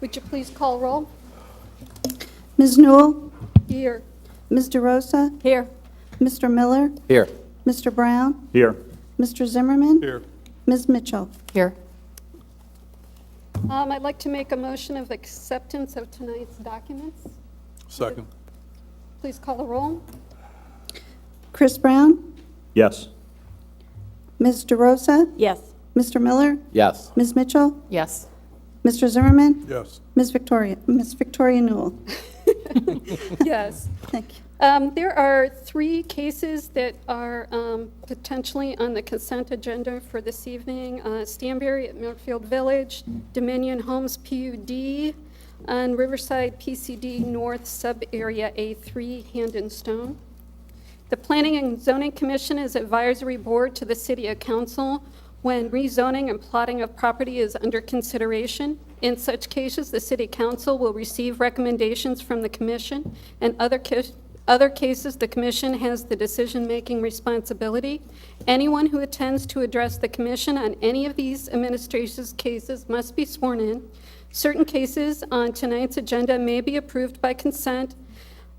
Would you please call roll? Ms. Newell, Here. Ms. DeRosa, Here. Mr. Miller, Here. Mr. Brown, Here. Mr. Zimmerman, Here. Ms. Mitchell. Here. I'd like to make a motion of acceptance of tonight's documents. Second. Please call the roll. Chris Brown, Yes. Ms. DeRosa, Yes. Mr. Miller, Yes. Ms. Mitchell, Yes. Mr. Zimmerman, Yes. Ms. Victoria Newell. Yes. Thank you. There are 3 cases that are potentially on the consent agenda for this evening. Stanberry at Millfield Village, Dominion Homes PUD, and Riverside PCD North Sub-Area A3, Hand and Stone. The Planning and Zoning Commission is advisory board to the City Council when rezoning and plotting of property is under consideration. In such cases, the City Council will receive recommendations from the Commission, and other cases, the Commission has the decision-making responsibility. Anyone who attends to address the Commission on any of these administration's cases must be sworn in. Certain cases on tonight's agenda may be approved by consent.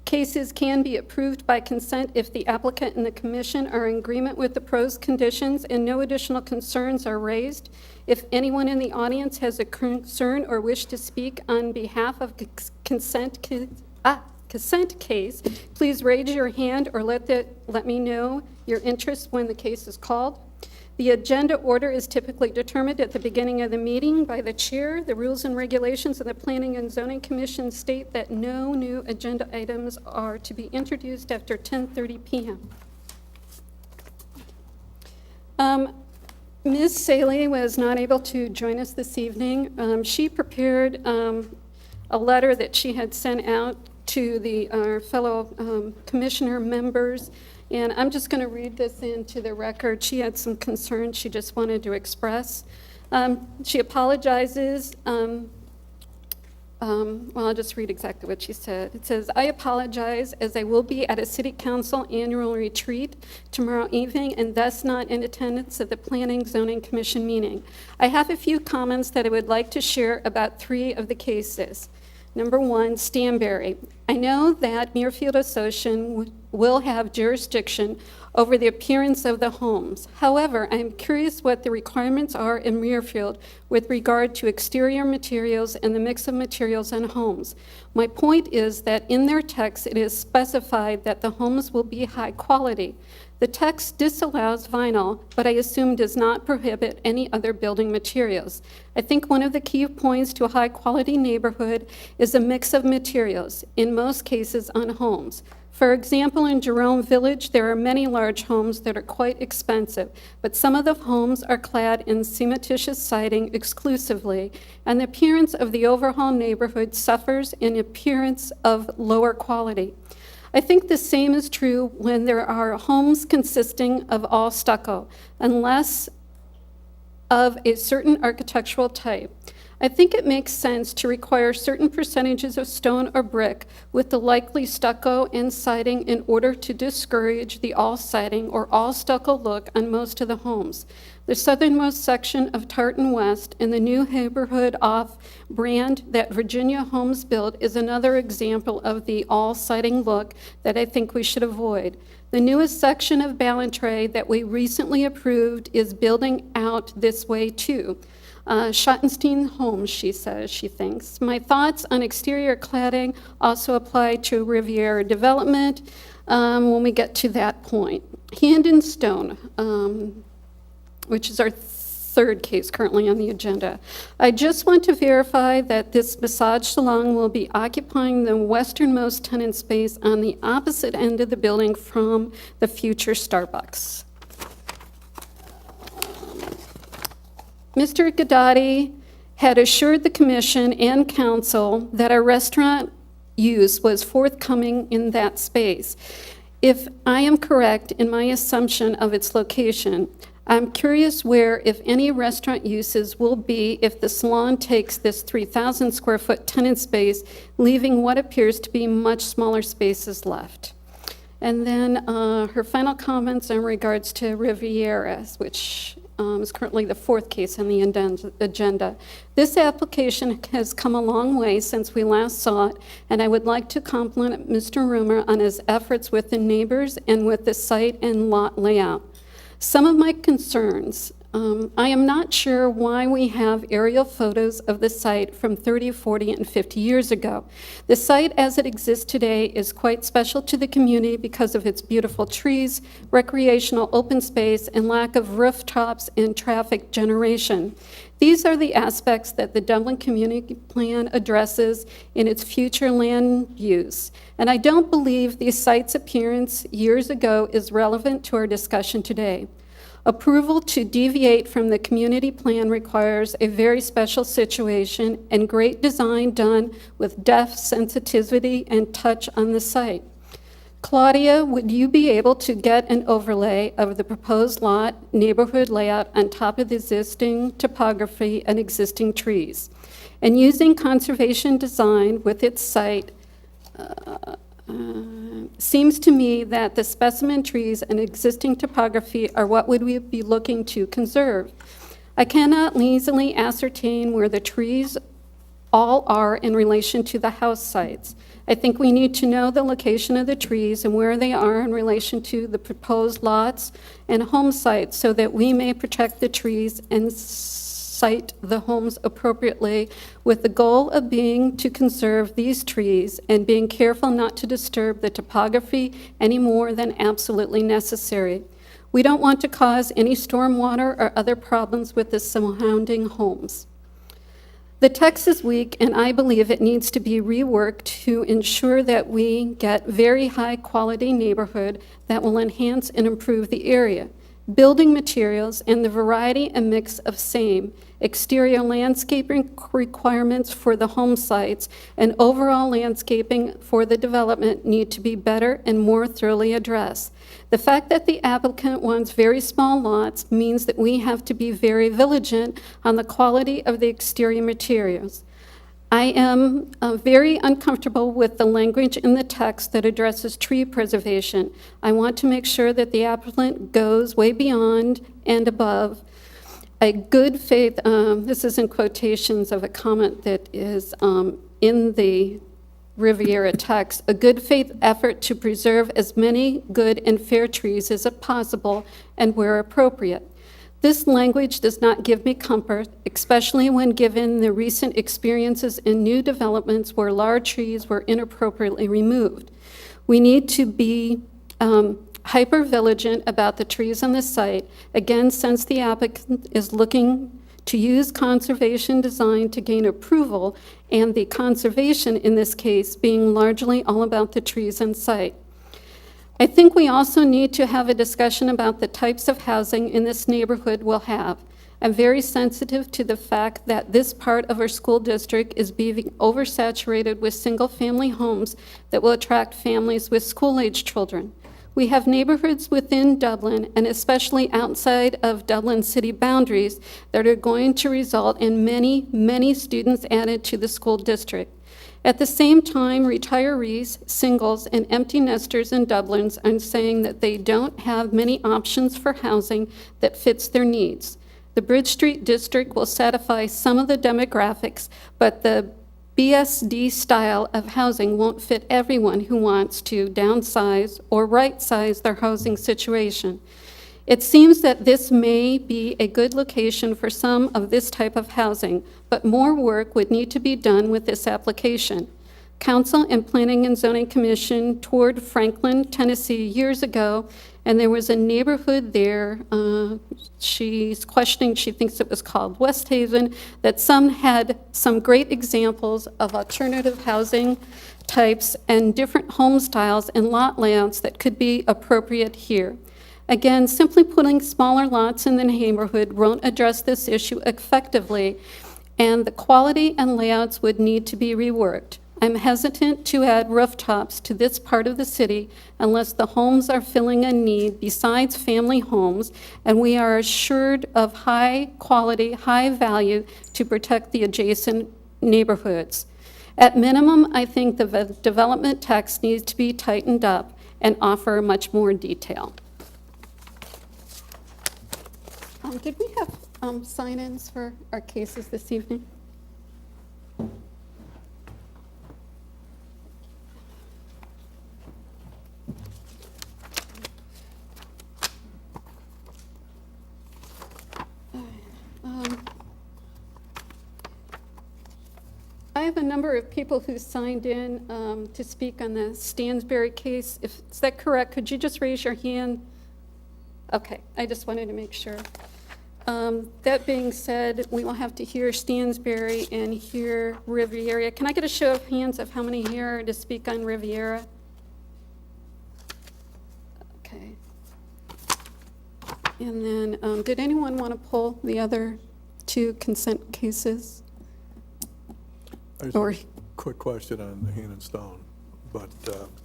Cases can be approved by consent if the applicant and the Commission are in agreement with the pros conditions and no additional concerns are raised. If anyone in the audience has a concern or wish to speak on behalf of consent case, please raise your hand or let me know your interest when the case is called. The agenda order is typically determined at the beginning of the meeting by the chair. The rules and regulations of the Planning and Zoning Commission state that no new agenda items are to be introduced after 10:30 p.m. Ms. Saley was not able to join us this evening. She prepared a letter that she had sent out to our fellow commissioner members, and I'm just going to read this into the record. She had some concerns she just wanted to express. She apologizes. Well, I'll just read exactly what she said. It says, I apologize as I will be at a City Council annual retreat tomorrow evening and thus not in attendance at the Planning Zoning Commission meeting. I have a few comments that I would like to share about 3 of the cases. Number 1, Stanberry. I know that Muirfield Association will have jurisdiction over the appearance of the homes. However, I am curious what the requirements are in Muirfield with regard to exterior materials and the mix of materials on homes. My point is that in their text, it is specified that the homes will be high quality. The text disallows vinyl, but I assume does not prohibit any other building materials. I think one of the key points to a high-quality neighborhood is a mix of materials, in most cases on homes. For example, in Jerome Village, there are many large homes that are quite expensive, but some of the homes are clad in cementitious siding exclusively, and the appearance of the overall neighborhood suffers in appearance of lower quality. I think the same is true when there are homes consisting of all stucco, unless of a certain architectural type. I think it makes sense to require certain percentages of stone or brick with the likely stucco and siding in order to discourage the all siding or all stucco look on most of the homes. The southernmost section of Tartan West and the new neighborhood off Brand that Virginia Homes built is another example of the all siding look that I think we should avoid. The newest section of Ballantrae that we recently approved is building out this way too. Schottenstein Homes, she says, she thinks. My thoughts on exterior cladding also apply to Riviera development when we get to that point. Hand and Stone, which is our 3rd case currently on the agenda. I just want to verify that this massage salon will be occupying the westernmost tenant space on the opposite end of the building from the future Starbucks. Mr. Gadati had assured the Commission and Council that a restaurant use was forthcoming in that space. If I am correct in my assumption of its location, I'm curious where, if any, restaurant uses will be if the salon takes this 3,000 square foot tenant space, leaving what appears to be much smaller spaces left. And then her final comments in regards to Rivieras, which is currently the fourth case on the agenda. This application has come a long way since we last saw it, and I would like to compliment Mr. Rumor on his efforts with the neighbors and with the site and lot layout. Some of my concerns, I am not sure why we have aerial photos of the site from 30, 40, and 50 years ago. The site as it exists today is quite special to the community because of its beautiful trees, recreational open space, and lack of rooftops and traffic generation. These are the aspects that the Dublin Community Plan addresses in its future land use. And I don't believe the site's appearance years ago is relevant to our discussion today. Approval to deviate from the community plan requires a very special situation and great design done with depth, sensitivity, and touch on the site. Claudia, would you be able to get an overlay of the proposed lot neighborhood layout on top of the existing topography and existing trees? And using conservation design with its site, seems to me that the specimen trees and existing topography are what would we be looking to conserve. I cannot easily ascertain where the trees all are in relation to the house sites. I think we need to know the location of the trees and where they are in relation to the proposed lots and home sites so that we may protect the trees and site the homes appropriately, with the goal of being to conserve these trees and being careful not to disturb the topography any more than absolutely necessary. We don't want to cause any stormwater or other problems with the surrounding homes. The text is weak, and I believe it needs to be reworked to ensure that we get very high quality neighborhood that will enhance and improve the area. Building materials and the variety and mix of same, exterior landscaping requirements for the home sites, and overall landscaping for the development need to be better and more thoroughly addressed. The fact that the applicant wants very small lots means that we have to be very vigilant on the quality of the exterior materials. I am very uncomfortable with the language in the text that addresses tree preservation. I want to make sure that the applicant goes way beyond and above a good faith, this is in quotations of a comment that is in the Riviera text, a good faith effort to preserve as many good and fair trees as possible and where appropriate. This language does not give me comfort, especially when given the recent experiences in new developments where large trees were inappropriately removed. We need to be hyper-vigilant about the trees on the site, again, since the applicant is looking to use conservation design to gain approval, and the conservation in this case being largely all about the trees on site. I think we also need to have a discussion about the types of housing in this neighborhood we'll have. I'm very sensitive to the fact that this part of our school district is being oversaturated with single-family homes that will attract families with school-age children. We have neighborhoods within Dublin, and especially outside of Dublin city boundaries, that are going to result in many, many students added to the school district. At the same time, retirees, singles, and empty nesters in Dublin are saying that they don't have many options for housing that fits their needs. The Bridge Street district will satisfy some of the demographics, but the BSD style of housing won't fit everyone who wants to downsize or right-size their housing situation. It seems that this may be a good location for some of this type of housing, but more work would need to be done with this application. Council and Planning and Zoning Commission toured Franklin, Tennessee years ago, and there was a neighborhood there, she's questioning, she thinks it was called West Haven, that some had some great examples of alternative housing types and different home styles and lot layouts that could be appropriate here. Again, simply putting smaller lots in the neighborhood won't address this issue effectively, and the quality and layouts would need to be reworked. I'm hesitant to add rooftops to this part of the city unless the homes are filling a need besides family homes, and we are assured of high quality, high value to protect the adjacent neighborhoods. At minimum, I think the development text needs to be tightened up and offer much more detail. Did we have sign-ins for our cases this evening? I have a number of people who signed in to speak on the Stansberry case. If, is that correct? Could you just raise your hand? Okay, I just wanted to make sure. That being said, we will have to hear Stansberry and hear Riviera. Can I get a show of hands of how many here are to speak on Riviera? Okay. And then, did anyone want to pull the other two consent cases? I just Or- have a quick question on the Hand and Stone, but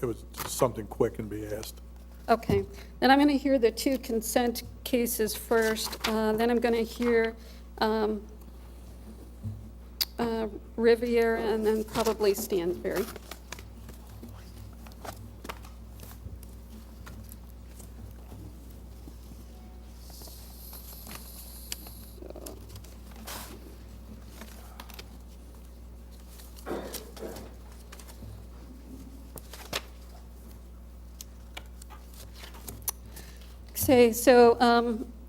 it was just something quick and be asked. Okay, then I'm going to hear the two consent cases first. Then I'm going to hear Riviera and then probably Stansberry. Okay, so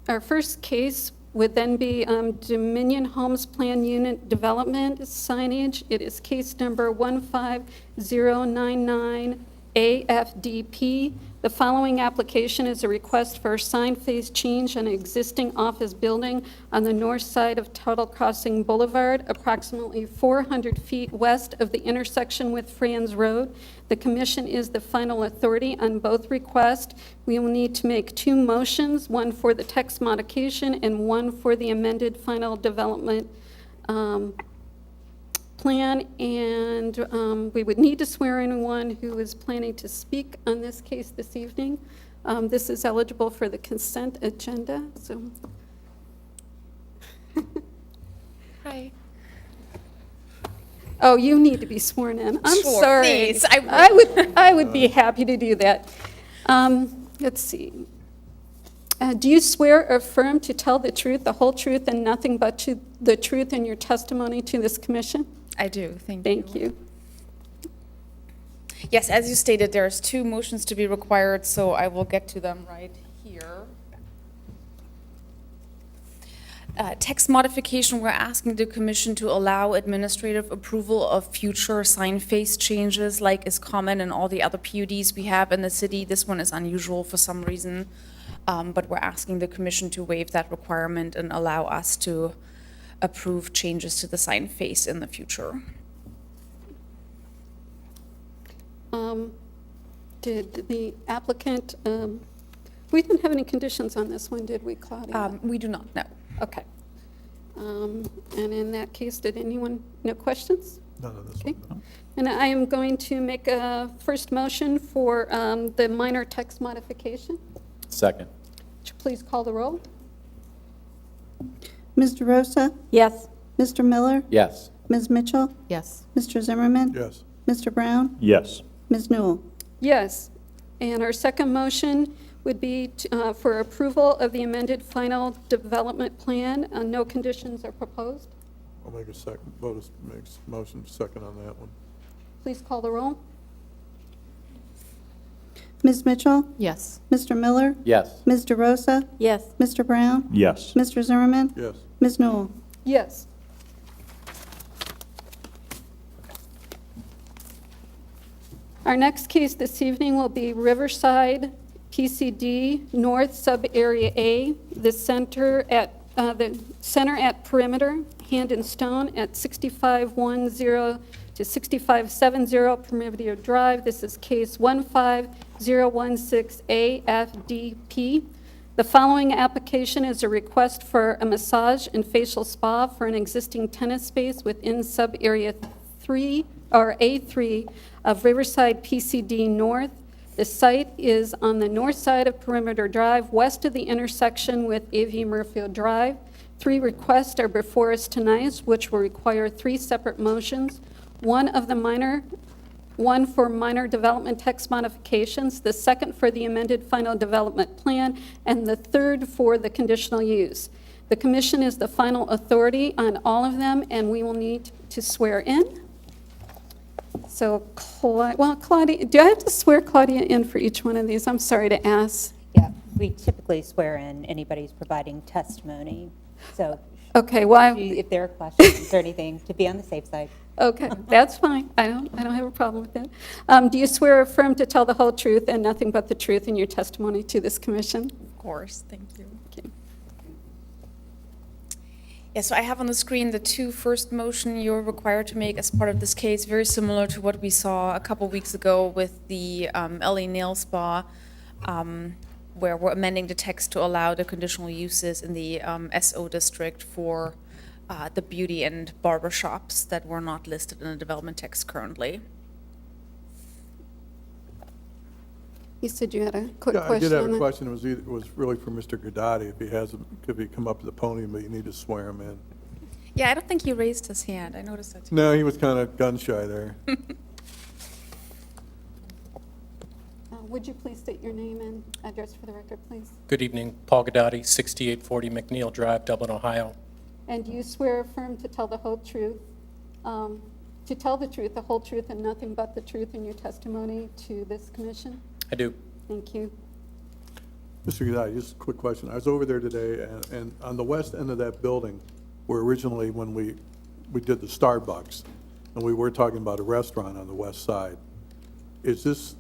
our first case would then be Dominion Homes Plan Unit Development signage. It is case number 15099 AFDP. The following application is a request for a sign face change on an existing office building on the north side of Tuttle Crossing Boulevard, approximately 400 feet west of the intersection with Franz Road. The commission is the final authority on both requests. We will need to make two motions, one for the text modification and one for the amended final development plan, and we would need to swear in one who is planning to speak on this case this evening. This is eligible for the consent agenda, so. Hi. Oh, you need to be sworn in. I'm Sure, sorry. please, I would be happy to do that. Let's see. Do you swear or affirm to tell the truth, the whole truth, and nothing but the truth in your testimony to this commission? I do, thank you. Thank you. Yes, as you stated, there's two motions to be required, so I will get to them right here. Text modification, we're asking the commission to allow administrative approval of future sign face changes like is common in all the other PUDs we have in the city. This one is unusual for some reason, but we're asking the commission to waive that requirement and allow us to approve changes to the sign face in the future. Did the applicant, we didn't have any conditions on this one, did we, Claudia? We do not know. Okay. And in that case, did anyone, no questions? None of this Okay. one. And I am going to make a first motion for the minor text modification. Second. Would you please call the roll? Ms. DeRosa? Yes. Mr. Miller? Yes. Ms. Mitchell? Yes. Mr. Zimmerman? Yes. Mr. Brown? Yes. Ms. Newell? Yes. And our second motion would be for approval of the amended final development plan. No conditions are proposed. I'll make a second, makes motion second on that one. Please call the roll. Ms. Mitchell? Yes. Mr. Miller? Yes. Ms. DeRosa? Yes. Mr. Brown? Yes. Mr. Zimmerman? Yes. Ms. Newell? Yes. Our next case this evening will be Riverside PCD North Sub-Area A, the center at Perimeter, Hand and Stone at 6510 to 6570 Perimeter Drive. This is case 15016AFDP. The following application is a request for a massage and facial spa for an existing tenant space within Sub-Area 3 or A3 of Riverside PCD North. The site is on the north side of Perimeter Drive, west of the intersection with A.V. Murfield Drive. 3 requests are before us tonight, which will require 3 separate motions. One one for minor development text modifications, the second for the amended final development plan, and the third for the conditional use. The commission is the final authority on all of them, and we will need to swear in. So, Claudia, do I have to swear Claudia in for each one of these? I'm sorry to ask. Yeah, we typically swear in anybody who's providing testimony. So Okay, well, if there are questions or anything, to be on the safe side. okay, that's fine. I don't have a problem with that. Do you swear or affirm to tell the whole truth and nothing but the truth in your testimony to this commission? Of course, thank you. Okay. Yeah, so I have on the screen the two first motion you're required to make as part of this case, very similar to what we saw a couple weeks ago with the LA Nail Spa, where we're amending the text to allow the conditional uses in the SO district for the beauty and barber shops that were not listed in the development text currently. You said you had a quick Yeah, I question did have on a that. question. It was really for Mr. Gadati. If he has, could he come up to the podium, but you need to swear him in. Yeah, I don't think he raised his hand. I noticed that too. No, he was kind of gun shy there. Would you please state your name and address for the record, please? Good evening, Paul Gadati, 6840 McNeil Drive, Dublin, Ohio. And do you swear or affirm to tell the whole truth, to tell the truth, the whole truth, and nothing but the truth in your testimony to this commission? I do. Thank you. Mr. Gadati, just a quick question. I was over there today, and on the west end of that building, where originally when we did the Starbucks, and we were talking about a restaurant on the west side, is this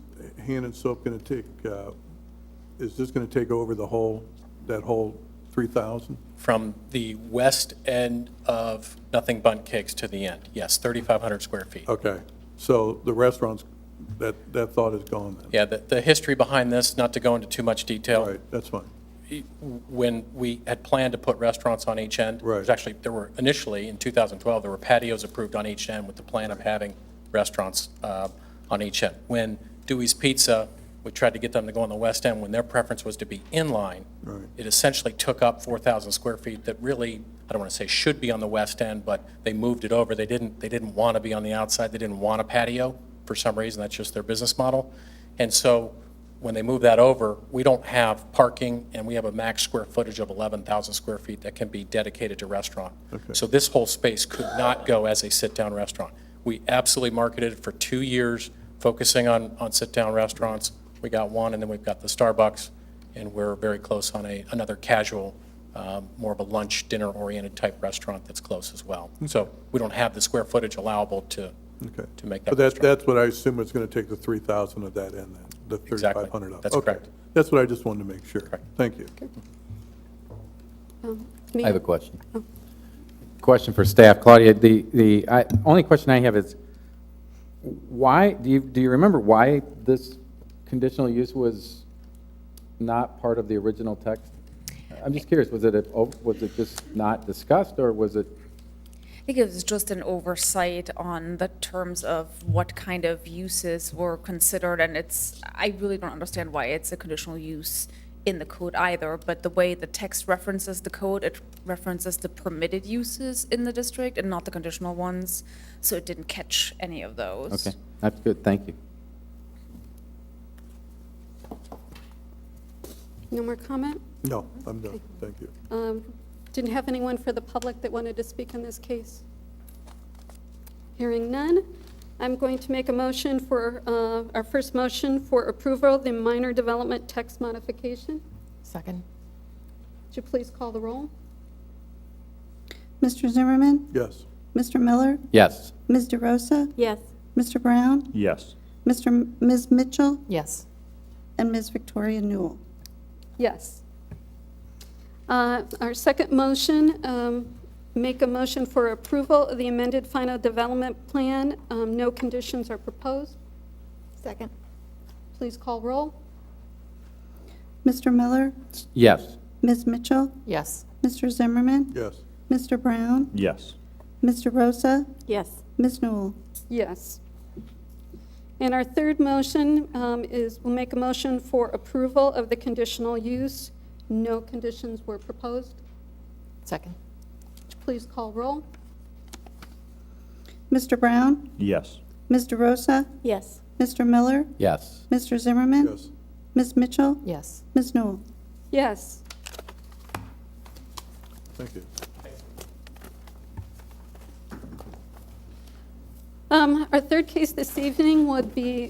Hand and Soap going to take, is this going to take over the whole, that whole 3,000? From the west end of Nothing Bundt Cakes to the end, yes, 3,500 square feet. Okay, so the restaurants, that thought is gone then? Yeah, the history behind this, not to go into too much detail. Right, that's fine. When we had planned to put restaurants on each end, Right. there were initially, in 2012, there were patios approved on each end with the plan of having restaurants on each end. When Dewey's Pizza, we tried to get them to go on the west end, when their preference was to be inline, Right. it essentially took up 4,000 square feet that really, I don't want to say should be on the west end, but they moved it over. They didn't want to be on the outside. They didn't want a patio for some reason. That's just their business model. And so when they moved that over, we don't have parking, and we have a max square footage of 11,000 square feet that can be dedicated to restaurant. Okay. So this whole space could not go as a sit-down restaurant. We absolutely marketed it for 2 years, focusing on sit-down restaurants. We got one, and then we've got the Starbucks, and we're very close on another casual, more of a lunch, dinner-oriented type restaurant that's close as well. So we don't have the square footage allowable to Okay. make that But restaurant. that's what I assume it's going to take the 3,000 of that in then, the Exactly. 3,500 of. That's Okay. correct. That's what I just wanted to make sure. Correct. Thank you. I have a question. Oh. Question for staff. Claudia, the only question I have is, why, do you remember why this conditional use was not part of the original text? I'm just curious, was it just not discussed, or was it? I think it was just an oversight on the terms of what kind of uses were considered, and I really don't understand why it's a conditional use in the code either, but the way the text references the code, it references the permitted uses in the district and not the conditional ones, so it didn't catch any of those. Okay, that's good, thank you. No more comment? No, I'm done. Thank you. Didn't have anyone for the public that wanted to speak on this case? Hearing none, I'm going to make a motion for, our first motion for approval of the minor development text modification. Second. Would you please call the roll? Mr. Zimmerman? Yes. Mr. Miller? Yes. Ms. DeRosa? Yes. Mr. Brown? Yes. Ms. Mitchell? Yes. And Ms. Victoria Newell? Yes. Our second motion, make a motion for approval of the amended final development plan. No conditions are proposed. Second. Please call roll. Mr. Miller? Yes. Ms. Mitchell? Yes. Mr. Zimmerman? Yes. Mr. Brown? Yes. Ms. DeRosa? Yes. Ms. Newell? Yes. And our third motion is, we'll make a motion for approval of the conditional use. No conditions were proposed. Second. Please call roll. Mr. Brown? Yes. Ms. DeRosa? Yes. Mr. Miller? Yes. Mr. Zimmerman? Yes. Ms. Mitchell? Yes. Ms. Newell? Yes. Thank you. Our third case this evening would be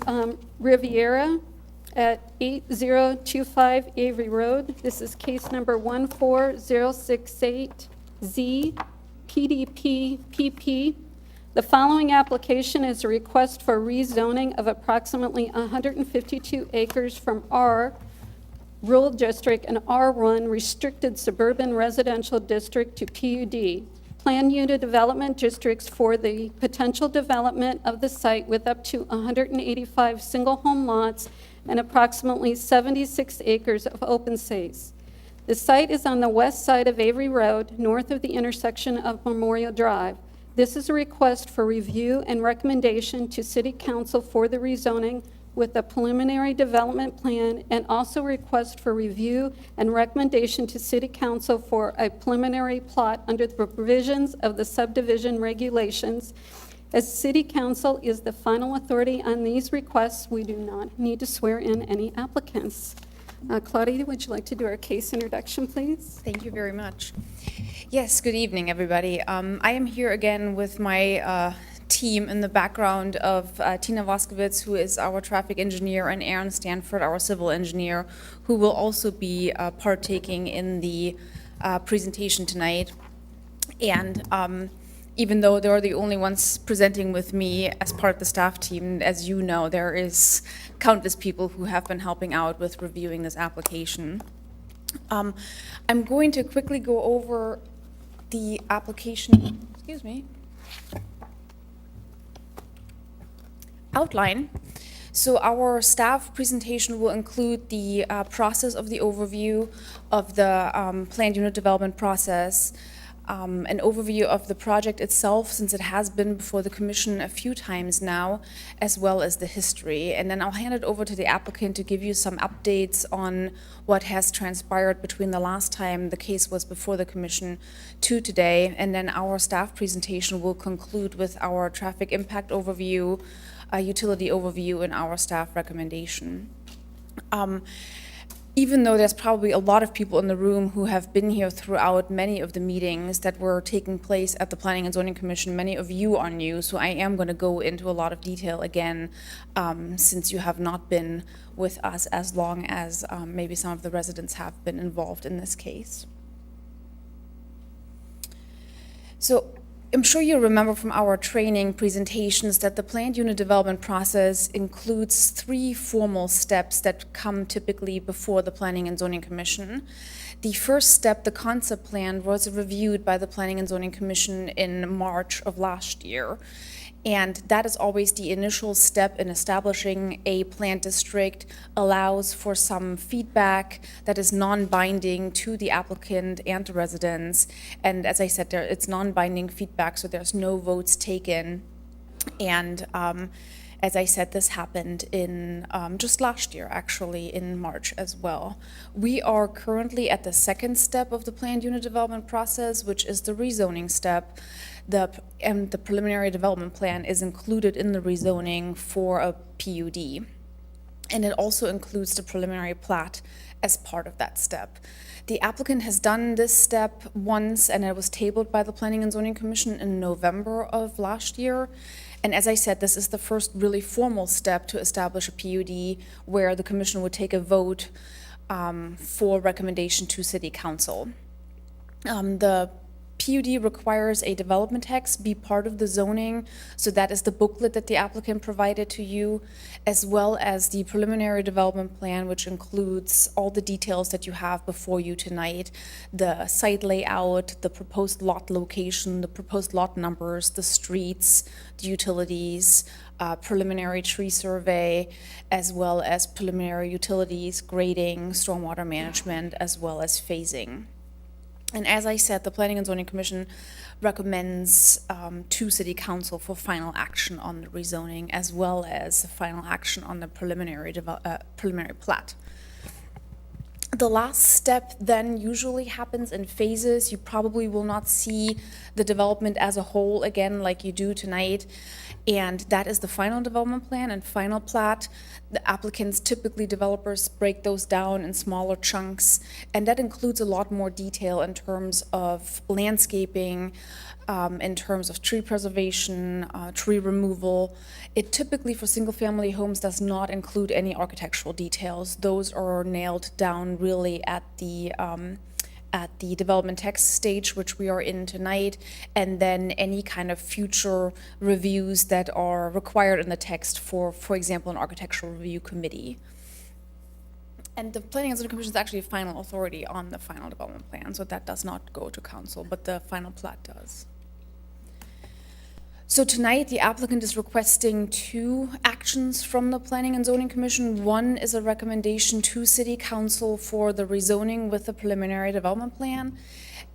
Riviera at 8025 Avery Road. This is case number 14068Z, PDP-PP. The following application is a request for rezoning of approximately 152 acres from R Rural District and R1 Restricted Suburban Residential District to PUD. Planned unit development districts for the potential development of the site with up to 185 single-home lots and approximately 76 acres of open space. The site is on the west side of Avery Road, north of the intersection of Memorial Drive. This is a request for review and recommendation to City Council for the rezoning with a preliminary development plan, and also request for review and recommendation to City Council for a preliminary plot under the provisions of the subdivision regulations. As City Council is the final authority on these requests, we do not need to swear in any applicants. Claudia, would you like to do our case introduction, please? Thank you very much. Yes, good evening, everybody. I am here again with my team in the background of Tina Voskowitz, who is our traffic engineer, and Aaron Stanford, our civil engineer, who will also be partaking in the presentation tonight. And even though they're the only ones presenting with me as part of the staff team, as you know, there is countless people who have been helping out with reviewing this application. I'm going to quickly go over the application, outline. So our staff presentation will include the process of the overview of the planned unit development process, an overview of the project itself, since it has been before the commission a few times now, as well as the history. And then I'll hand it over to the applicant to give you some updates on what has transpired between the last time the case was before the commission to today. And then our staff presentation will conclude with our traffic impact overview, utility overview, and our staff recommendation. Even though there's probably a lot of people in the room who have been here throughout many of the meetings that were taking place at the Planning and Zoning Commission, many of you are new, so I am going to go into a lot of detail again, since you have not been with us as long as maybe some of the residents have been involved in this case. So I'm sure you remember from our training presentations that the planned unit development process includes 3 formal steps that come typically before the Planning and Zoning Commission. The first step, the concept plan, was reviewed by the Planning and Zoning Commission in March of last year. And that is always the initial step in establishing a planned district, allows for some feedback that is non-binding to the applicant and the residents. And as I said, it's non-binding feedback, so there's no votes taken. And as I said, this happened in just last year, actually, in March as well. We are currently at the second step of the planned unit development process, which is the rezoning step. The preliminary development plan is included in the rezoning for a PUD. And it also includes the preliminary plat as part of that step. The applicant has done this step once, and it was tabled by the Planning and Zoning Commission in November of last year. And as I said, this is the first really formal step to establish a PUD where the commission would take a vote for recommendation to City Council. The PUD requires a development text be part of the zoning, so that is the booklet that the applicant provided to you, as well as the preliminary development plan, which includes all the details that you have before you tonight: the site layout, the proposed lot location, the proposed lot numbers, the streets, the utilities, preliminary tree survey, as well as preliminary utilities, grading, stormwater management, as well as phasing. And as I said, the Planning and Zoning Commission recommends to City Council for final action on the rezoning, as well as final action on the preliminary plat. The last step then usually happens in phases. You probably will not see the development as a whole again like you do tonight. And that is the final development plan and final plat. The applicants, typically developers, break those down in smaller chunks. And that includes a lot more detail in terms of landscaping, in terms of tree preservation, tree removal. It typically, for single-family homes, does not include any architectural details. Those are nailed down really at the development text stage, which we are in tonight, and then any kind of future reviews that are required in the text for example, an architectural review committee. And the Planning and Zoning Commission is actually a final authority on the final development plan, so that does not go to council, but the final plat does. So tonight, the applicant is requesting 2 actions from the Planning and Zoning Commission. One is a recommendation to City Council for the rezoning with the preliminary development plan.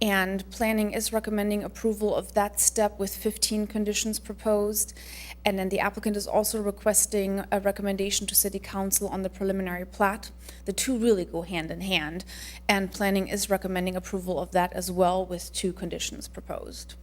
And Planning is recommending approval of that step with 15 conditions proposed. And then the applicant is also requesting a recommendation to City Council on the preliminary plat. The 2 really go hand in hand. And Planning is recommending approval of that as well with 2 conditions proposed.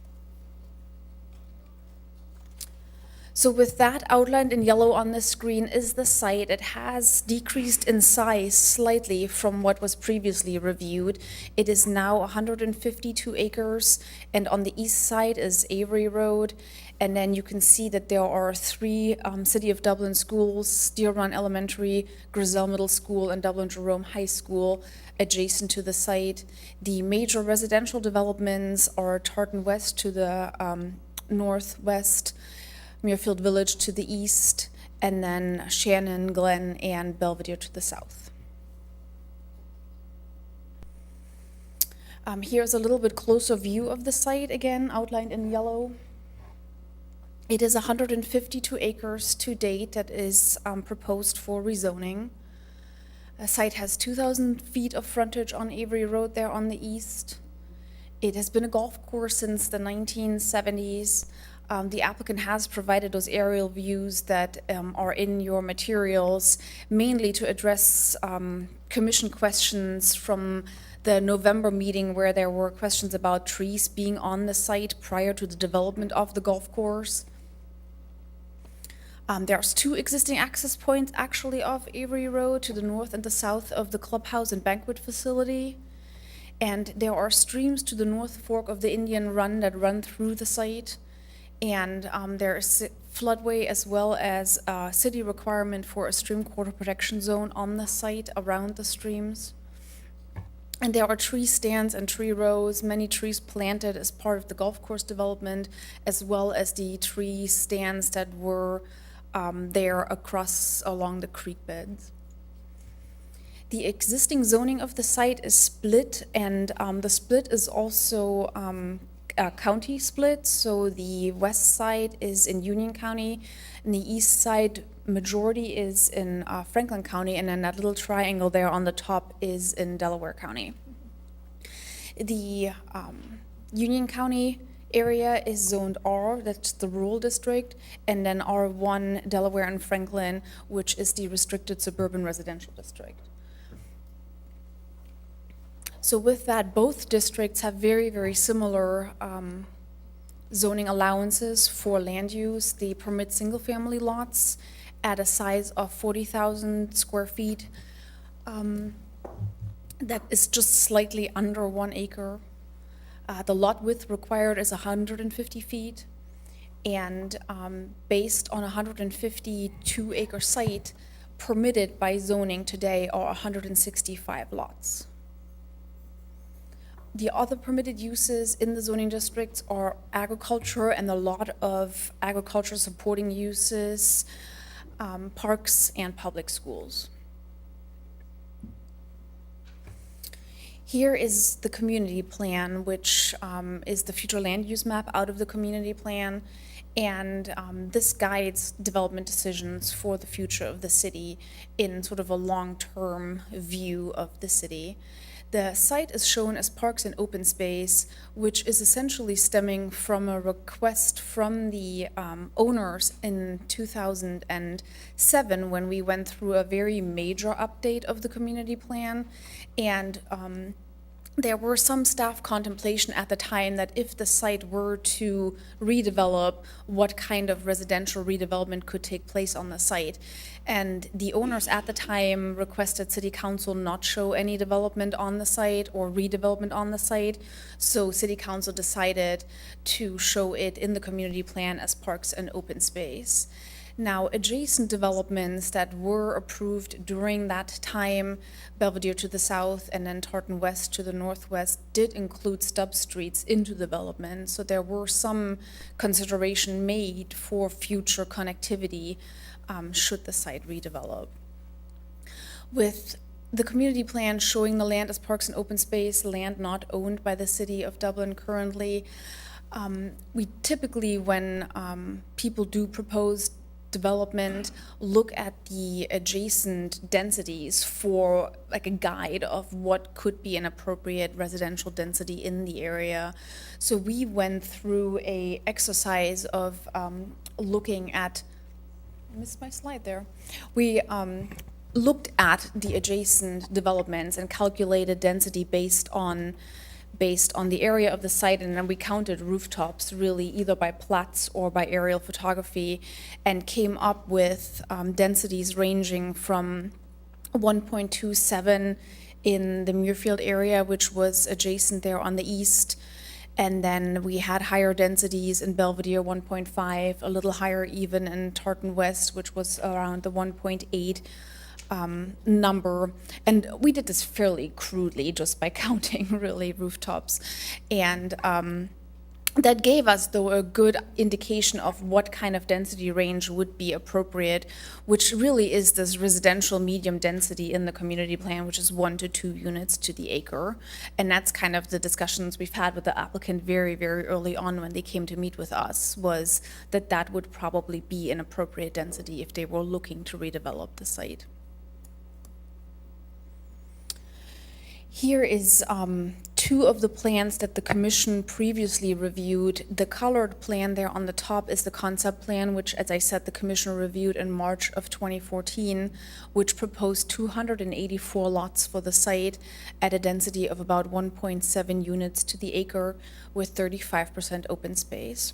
So with that outlined in yellow on the screen is the site. It has decreased in size slightly from what was previously reviewed. It is now 152 acres, and on the east side is Avery Road. And then you can see that there are 3 City of Dublin schools, Deer Run Elementary, Grizel Middle School, and Dublin Jerome High School adjacent to the site. The major residential developments are Tartan West to the northwest, Muirfield Village to the east, and then Shannon, Glen, and Belvedere to the south. Here's a little bit closer view of the site, again outlined in yellow. It is 152 acres to date that is proposed for rezoning. The site has 2,000 feet of frontage on Avery Road there on the east. It has been a golf course since the 1970s. The applicant has provided those aerial views that are in your materials, mainly to address commission questions from the November meeting where there were questions about trees being on the site prior to the development of the golf course. There's 2 existing access points actually off Avery Road to the north and the south of the clubhouse and banquet facility. And there are streams to the north fork of the Indian Run that run through the site. And there is floodway as well as a city requirement for a stream quarter protection zone on the site around the streams. And there are tree stands and tree rows, many trees planted as part of the golf course development, as well as the tree stands that were there along the creek beds. The existing zoning of the site is split, and the split is also a county split. So the west side is in Union County, and the east side majority is in Franklin County, and then that little triangle there on the top is in Delaware County. The Union County area is zoned R, that's the rural district, and then R1, Delaware and Franklin, which is the restricted suburban residential district. So with that, both districts have very, very similar zoning allowances for land use. They permit single-family lots at a size of 40,000 square feet. That is just slightly under 1 acre. The lot width required is 150 feet. And based on a 152-acre site, permitted by zoning today are 165 lots. The other permitted uses in the zoning districts are agriculture and a lot of agriculture supporting uses, parks, and public schools. Here is the community plan, which is the future land use map out of the community plan. And this guides development decisions for the future of the city in sort of a long-term view of the city. The site is shown as parks and open space, which is essentially stemming from a request from the owners in 2007 when we went through a very major update of the community plan. And there were some staff contemplation at the time that if the site were to redevelop, what kind of residential redevelopment could take place on the site. And the owners at the time requested City Council not show any development on the site or redevelopment on the site. So City Council decided to show it in the community plan as parks and open space. Now, adjacent developments that were approved during that time, Belvedere to the south and then Tartan West to the northwest, did include stub streets into development. So there were some consideration made for future connectivity should the site redevelop. With the community plan showing the land as parks and open space, land not owned by the City of Dublin currently, we typically, when people do propose development, look at the adjacent densities for like a guide of what could be an appropriate residential density in the area. So we went through a exercise of looking at, I missed my slide there. We looked at the adjacent developments and calculated density based on the area of the site, and then we counted rooftops really either by plats or by aerial photography and came up with densities ranging from 1.27 in the Muirfield area, which was adjacent there on the east. And then we had higher densities in Belvedere, 1.5, a little higher even in Tartan West, which was around the 1.8 number. And we did this fairly crudely, just by counting really rooftops. And that gave us, though, a good indication of what kind of density range would be appropriate, which really is this residential medium density in the community plan, which is 1 to 2 units to the acre. And that's kind of the discussions we've had with the applicant very, very early on when they came to meet with us, was that that would probably be an appropriate density if they were looking to redevelop the site. Here is 2 of the plans that the commission previously reviewed. The colored plan there on the top is the concept plan, which, as I said, the commission reviewed in March of 2014, which proposed 284 lots for the site at a density of about 1.7 units to the acre with 35% open space.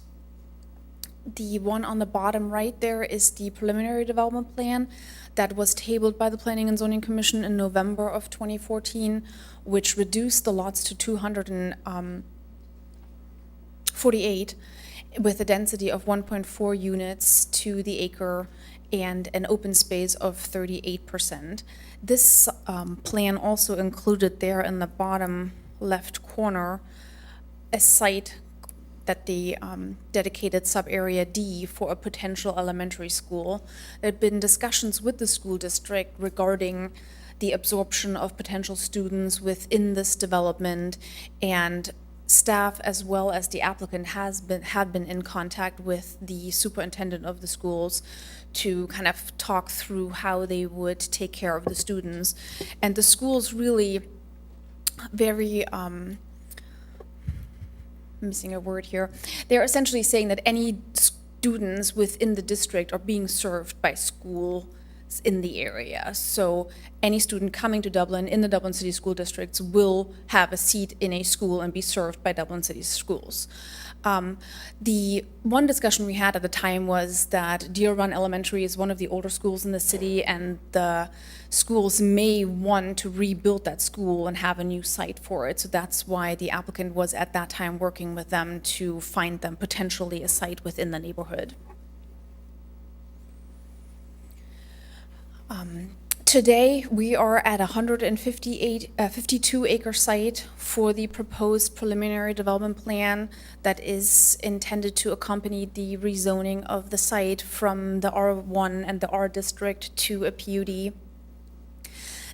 The one on the bottom right there is the preliminary development plan that was tabled by the Planning and Zoning Commission in November of 2014, which reduced the lots to 248 with a density of 1.4 units to the acre and an open space of 38%. This plan also included there in the bottom left corner a site that they dedicated sub-area D for a potential elementary school. There had been discussions with the school district regarding the absorption of potential students within this development, and staff as well as the applicant had been in contact with the superintendent of the schools to kind of talk through how they would take care of the students. And the schools really very missing a word here. They're essentially saying that any students within the district are being served by schools in the area. So any student coming to Dublin in the Dublin City School Districts will have a seat in a school and be served by Dublin City schools. The one discussion we had at the time was that Deer Run Elementary is one of the older schools in the city, and the schools may want to rebuild that school and have a new site for it. So that's why the applicant was at that time working with them to find them potentially a site within the neighborhood. Today, we are at a 52-acre site for the proposed preliminary development plan that is intended to accompany the rezoning of the site from the R1 and the R district to a PUD.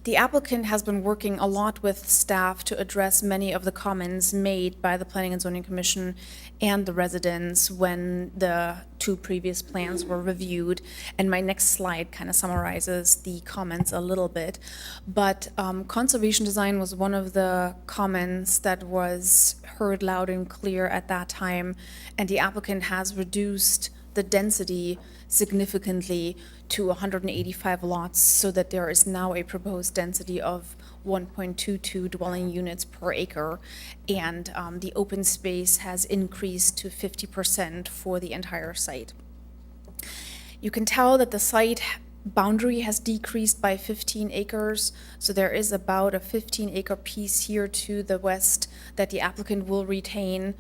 The applicant has been working a lot with staff to address many of the comments made by the Planning and Zoning Commission and the residents when the two previous plans were reviewed. And my next slide kind of summarizes the comments a little bit. But conservation design was one of the comments that was heard loud and clear at that time. And the applicant has reduced the density significantly to 185 lots, so that there is now a proposed density of 1.22 dwelling units per acre, and the open space has increased to 50% for the entire site. You can tell that the site boundary has decreased by 15 acres, so there is about a 15-acre piece here to the west that the applicant will retain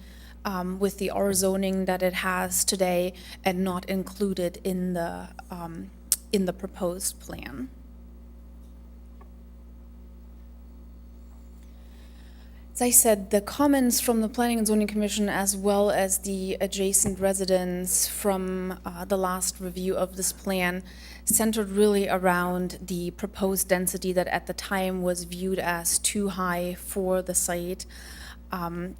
with the R zoning that it has today and not included in the proposed plan. As I said, the comments from the Planning and Zoning Commission as well as the adjacent residents from the last review of this plan centered really around the proposed density that at the time was viewed as too high for the site.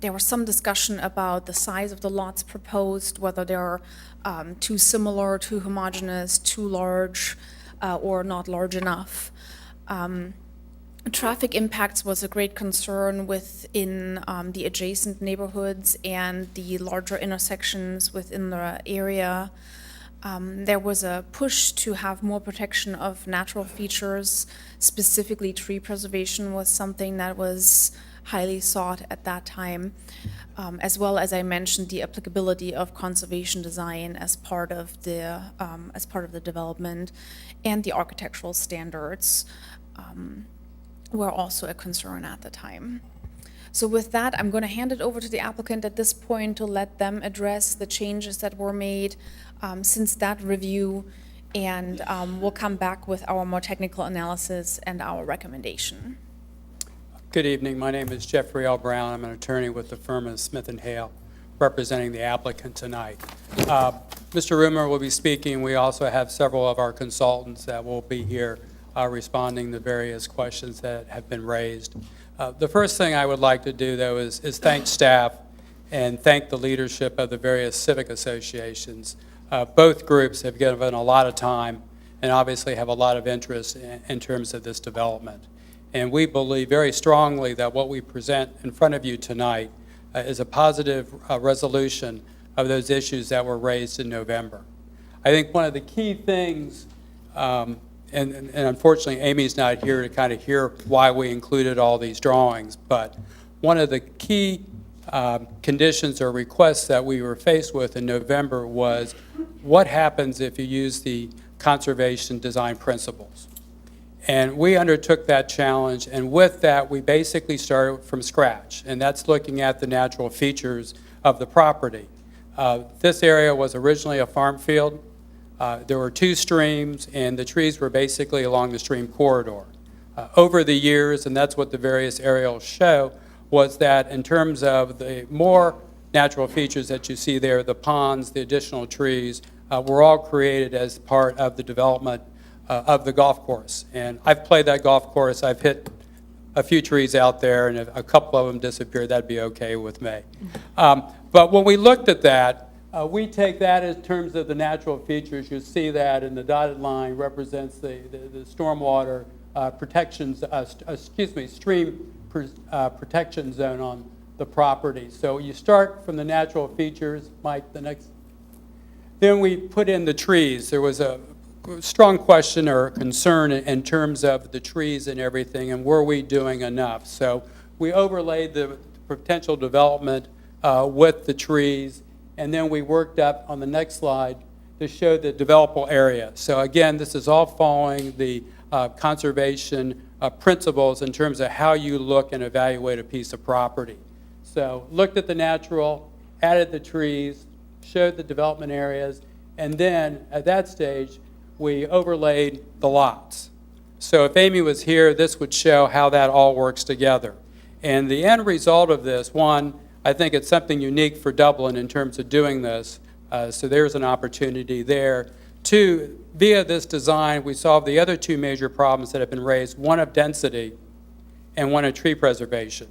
There was some discussion about the size of the lots proposed, whether they're too similar, too homogeneous, too large, or not large enough. Traffic impacts was a great concern within the adjacent neighborhoods and the larger intersections within the area. There was a push to have more protection of natural features, specifically tree preservation was something that was highly sought at that time, as well as I mentioned the applicability of conservation design as part of the development, and the architectural standards were also a concern at the time. So with that, I'm going to hand it over to the applicant at this point to let them address the changes that were made since that review, and we'll come back with our more technical analysis and our recommendation. Good evening. My name is Jeffrey L. Brown. I'm an attorney with the firm of Smith & Hale, representing the applicant tonight. Mr. Roomer will be speaking. We also have several of our consultants that will be here responding to various questions that have been raised. The first thing I would like to do, though, is thank staff and thank the leadership of the various civic associations. Both groups have given a lot of time and obviously have a lot of interest in terms of this development. And we believe very strongly that what we present in front of you tonight is a positive resolution of those issues that were raised in November. I think one of the key things, and unfortunately Amy's not here to kind of hear why we included all these drawings, but one of the key conditions or requests that we were faced with in November was what happens if you use the conservation design principles. And we undertook that challenge, and with that, we basically started from scratch, and that's looking at the natural features of the property. This area was originally a farm field. There were two streams, and the trees were basically along the stream corridor. Over the years, and that's what the various aerials show, was that in terms of the more natural features that you see there, the ponds, the additional trees, were all created as part of the development of the golf course. And I've played that golf course. I've hit a few trees out there, and if a couple of them disappeared, that'd be okay with me. But when we looked at that, we take that in terms of the natural features. You see that, and the dotted line represents the stormwater protections, stream protection zone on the property. So you start from the natural features. Mike, the next. Then we put in the trees. There was a strong question or concern in terms of the trees and everything, and were we doing enough? So we overlaid the potential development with the trees, and then we worked up on the next slide to show the developable area. So again, this is all following the conservation principles in terms of how you look and evaluate a piece of property. So looked at the natural, added the trees, showed the development areas, and then at that stage, we overlaid the lots. So if Amy was here, this would show how that all works together. And the end result of this, one, I think it's something unique for Dublin in terms of doing this. So there's an opportunity there. Two, via this design, we solved the other two major problems that have been raised, one of density and one of tree preservation.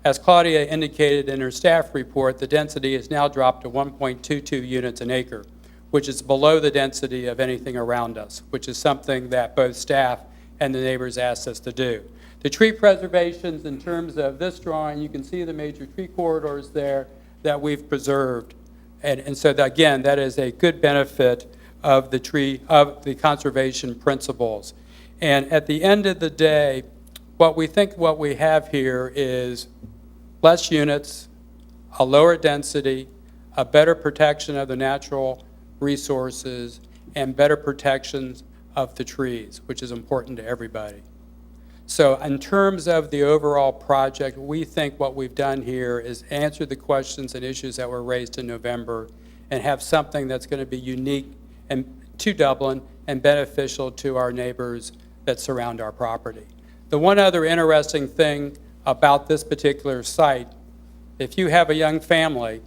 As Claudia indicated in her staff report, the density has now dropped to 1.22 units an acre, which is below the density of anything around us, which is something that both staff and the neighbors asked us to do. The tree preservations, in terms of this drawing, you can see the major tree corridors there that we've preserved. And so, again, that is a good benefit of the conservation principles. And at the end of the day, what we have here is less units, a lower density, a better protection of the natural resources, and better protections of the trees, which is important to everybody. So in terms of the overall project, we think what we've done here is answer the questions and issues that were raised in November and have something that's going to be unique to Dublin and beneficial to our neighbors that surround our property. The one other interesting thing about this particular site, if you have a young family,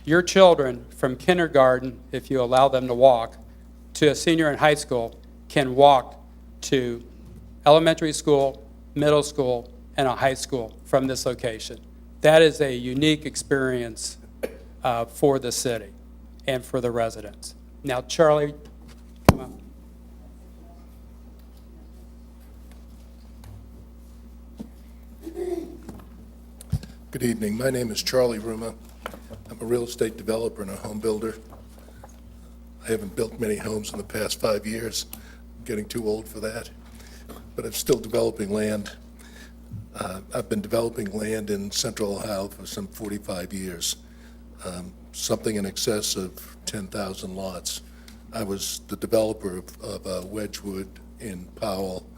your children from kindergarten, if you allow them to walk, to a senior in high school, can walk to elementary school, middle school, and a high school from this location. That is a unique experience for the city and for the residents. Now, Charlie, come on. Good evening. My name is Charlie Ruma. I'm a real estate developer and a home builder. I haven't built many homes in the past 5 years. I'm getting too old for that. But I'm still developing land. I've been developing land in Central Ohio for some 45 years, something in excess of 10,000 lots. I was the developer of Wedgwood in Powell.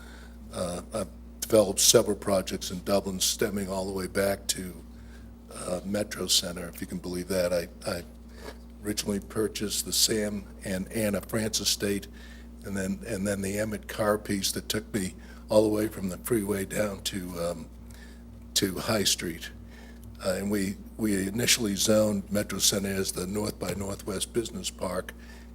I've developed several projects in Dublin, stemming all the way back to Metro Center, if you can believe that. I originally purchased the Sam and Anna France estate, and then the Emmett Carr piece that took me all the way from the freeway down to High Street. And we initially zoned Metro Center as the North by Northwest Business Park,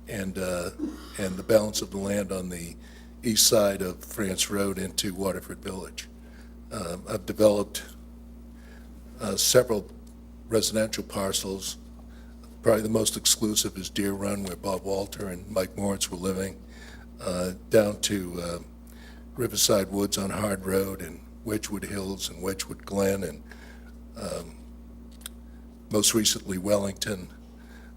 and the balance of the land on the east side of France Road into Waterford Village. I've developed several residential parcels. Probably the most exclusive is Deer Run, where Bob Walter and Mike Moritz were living, down to Riverside Woods on Hard Road, and Wedgwood Hills and Wedgwood Glen, and most recently Wellington.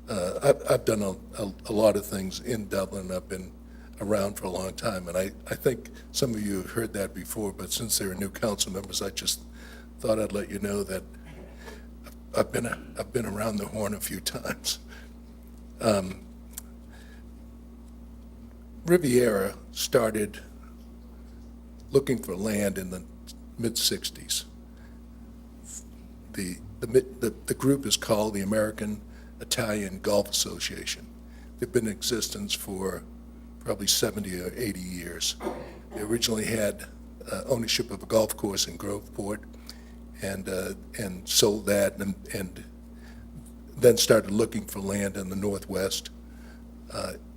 I've done a lot of things in Dublin. I've been around for a long time, and I think some of you have heard that before, but since there are new council members, I just thought I'd let you know that I've been around the horn a few times. Riviera started looking for land in the mid-'60s. The group is called the American Italian Golf Association. They've been in existence for probably 70 or 80 years. They originally had ownership of a golf course in Groveport, and sold that, and then started looking for land in the Northwest.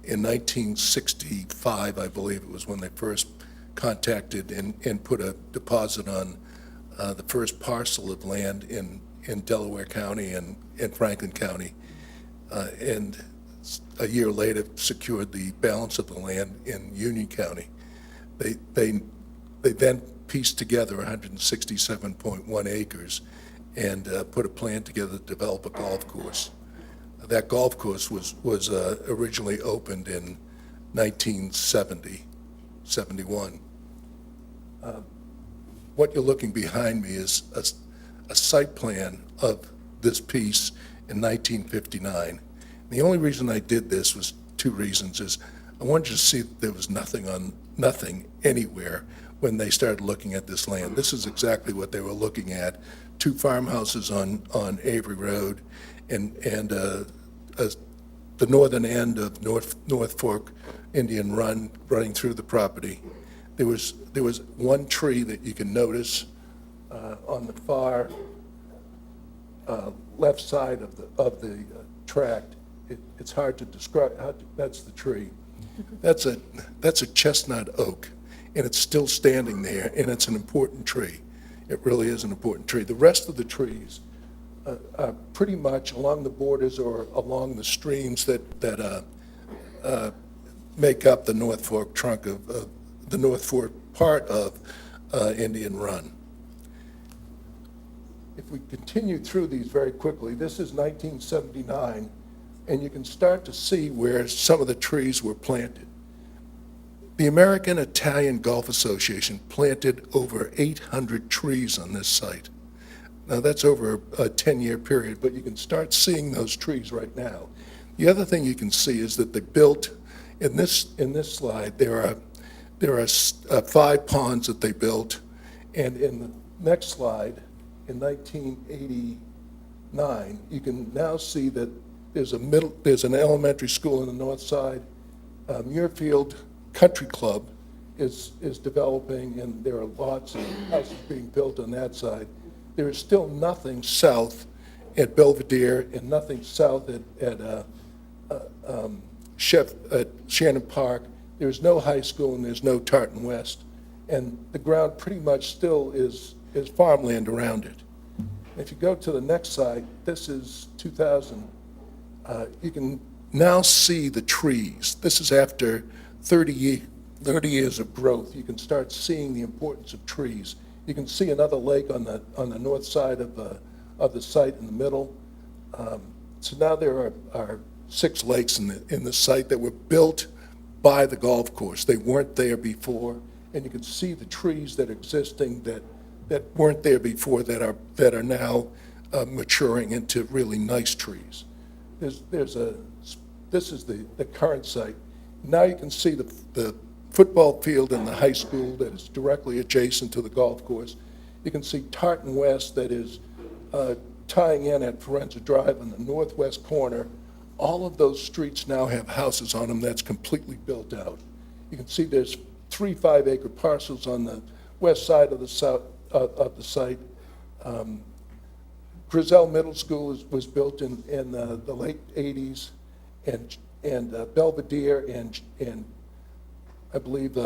In 1965, I believe it was when they first contacted and put a deposit on the first parcel of land in Delaware County and Franklin County, and a year later secured the balance of the land in Union County. They then pieced together 167.1 acres and put a plan together to develop a golf course. That golf course was originally opened in 1971. What you're looking behind me is a site plan of this piece in 1959. The only reason I did this was two reasons. Is I wanted to see that there was nothing anywhere when they started looking at this land. This is exactly what they were looking at: two farmhouses on Avery Road, and the northern end of North Fork Indian Run running through the property. There was one tree that you can notice on the far left side of the tract. it's hard to describe, that's the tree. That's a chestnut oak, and it's still standing there, and it's an important tree. It really is an important tree. The rest of the trees are pretty much along the borders or along the streams that make up the North Fork trunk of the North Fork part of Indian Run. If we continue through these very quickly, this is 1979, and you can start to see where some of the trees were planted. The American Italian Golf Association planted over 800 trees on this site. Now, that's over a 10-year period, but you can start seeing those trees right now. The other thing you can see is that they built, in this slide, there are 5 ponds that they built, and in the next slide, in 1989, you can now see that there's an elementary school on the north side. Muirfield Country Club is developing, and there are lots of houses being built on that side. There is still nothing south at Belvedere and nothing south at Shannon Park. There's no high school and there's no Tartan West, and the ground pretty much still is farmland around it. If you go to the next slide, this is 2000. You can now see the trees. This is after 30 years of growth. You can start seeing the importance of trees. You can see another lake on the north side of the site in the middle. So now there are 6 lakes in the site that were built by the golf course. They weren't there before, and you can see the trees that are existing that weren't there before that are now maturing into really nice trees. This is the current site. Now you can see the football field and the high school that is directly adjacent to the golf course. You can see Tartan West that is tying in at Forenza Drive on the northwest corner. All of those streets now have houses on them that's completely built out. You can see there's 3 5-acre parcels on the west side of the site. Grizzell Middle School was built in the late 80s, and Belvedere and I believe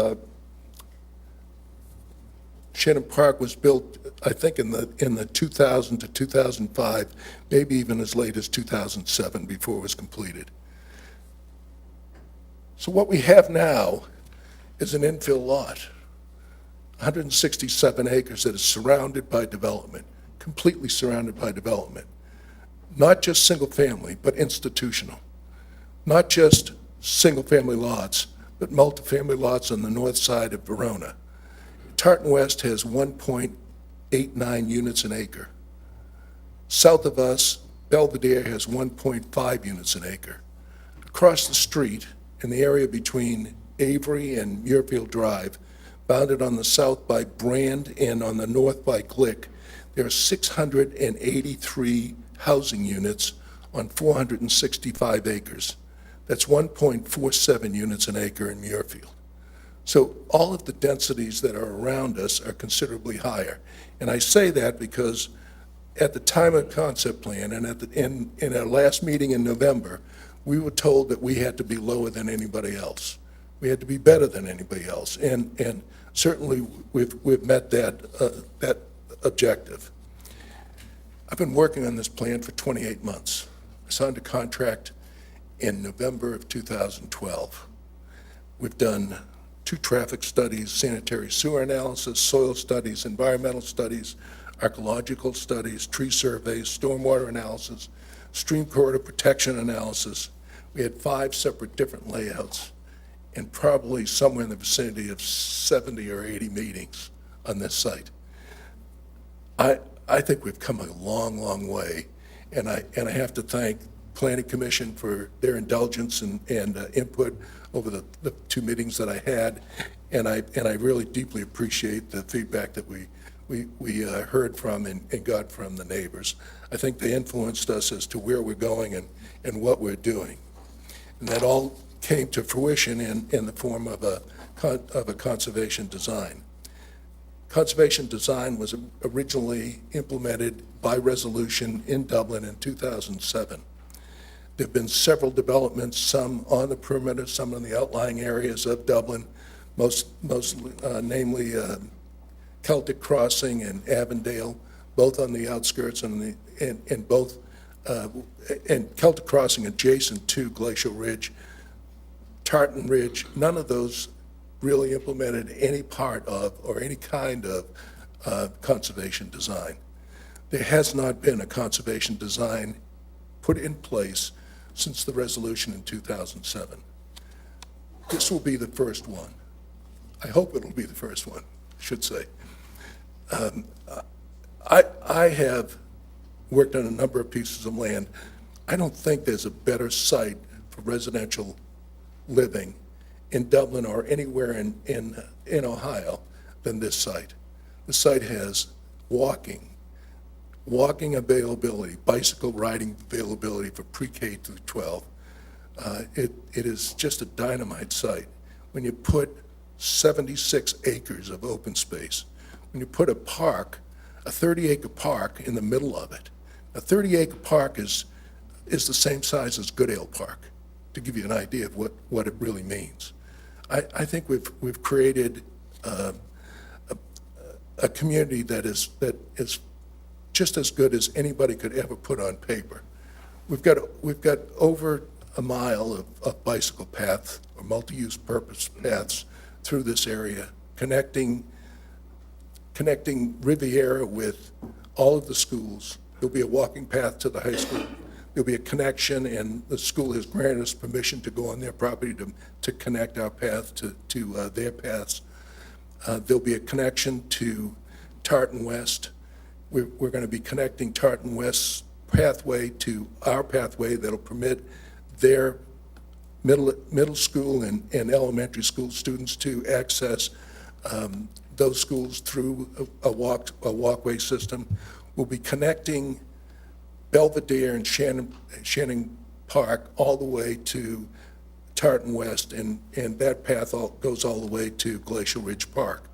Shannon Park was built, I think, in the 2000 to 2005, maybe even as late as 2007 before it was completed. So what we have now is an infill lot, 167 acres that is surrounded by development, completely surrounded by development. Not just single family, but institutional. Not just single family lots, but multifamily lots on the north side of Verona. Tartan West has 1.89 units an acre. South of us, Belvedere has 1.5 units an acre. Across the street, in the area between Avery and Muirfield Drive, bounded on the south by Brand and on the north by Glick, there are 683 housing units on 465 acres. That's 1.47 units an acre in Muirfield. So all of the densities that are around us are considerably higher. And I say that because at the time of concept plan and in our last meeting in November, we were told that we had to be lower than anybody else. We had to be better than anybody else. And certainly we've met that objective. I've been working on this plan for 28 months. I signed a contract in November of 2012. We've done 2 traffic studies, sanitary sewer analysis, soil studies, environmental studies, archaeological studies, tree surveys, stormwater analysis, stream corridor protection analysis. We had 5 separate different layouts and probably somewhere in the vicinity of 70 or 80 meetings on this site. I think we've come a long, long way, and I have to thank Planning Commission for their indulgence and input over the 2 meetings that I had, and I really deeply appreciate the feedback that we heard from and got from the neighbors. I think they influenced us as to where we're going and what we're doing, and that all came to fruition in the form of a conservation design. Conservation design was originally implemented by resolution in Dublin in 2007. There've been several developments, some on the perimeter, some in the outlying areas of Dublin, most namely Celtic Crossing and Avondale, both on the outskirts and both and Celtic Crossing adjacent to Glacial Ridge. Tartan Ridge, none of those really implemented any part of or any kind of conservation design. There has not been a conservation design put in place since the resolution in 2007. This will be the first one. I hope it'll be the first one, I should say. I have worked on a number of pieces of land. I don't think there's a better site for residential living in Dublin or anywhere in Ohio than this site. The site has walking availability, bicycle riding availability for pre-K through 12. It is just a dynamite site. When you put 76 acres of open space, when you put a park, a 30-acre park in the middle of it, a 30-acre park is the same size as Goodale Park, to give you an idea of what it really means. I think we've created a community that is just as good as anybody could ever put on paper. We've got over a mile of bicycle paths or multi-use purpose paths through this area, connecting Riviera with all of the schools. There'll be a walking path to the high school. There'll be a connection, and the school has granted us permission to go on their property to connect our path to their paths. There'll be a connection to Tartan West. We're going to be connecting Tartan West's pathway to our pathway that'll permit their middle school and elementary school students to access those schools through a walkway system. We'll be connecting Belvedere and Shannon Park all the way to Tartan West, and that path goes all the way to Glacial Ridge Park.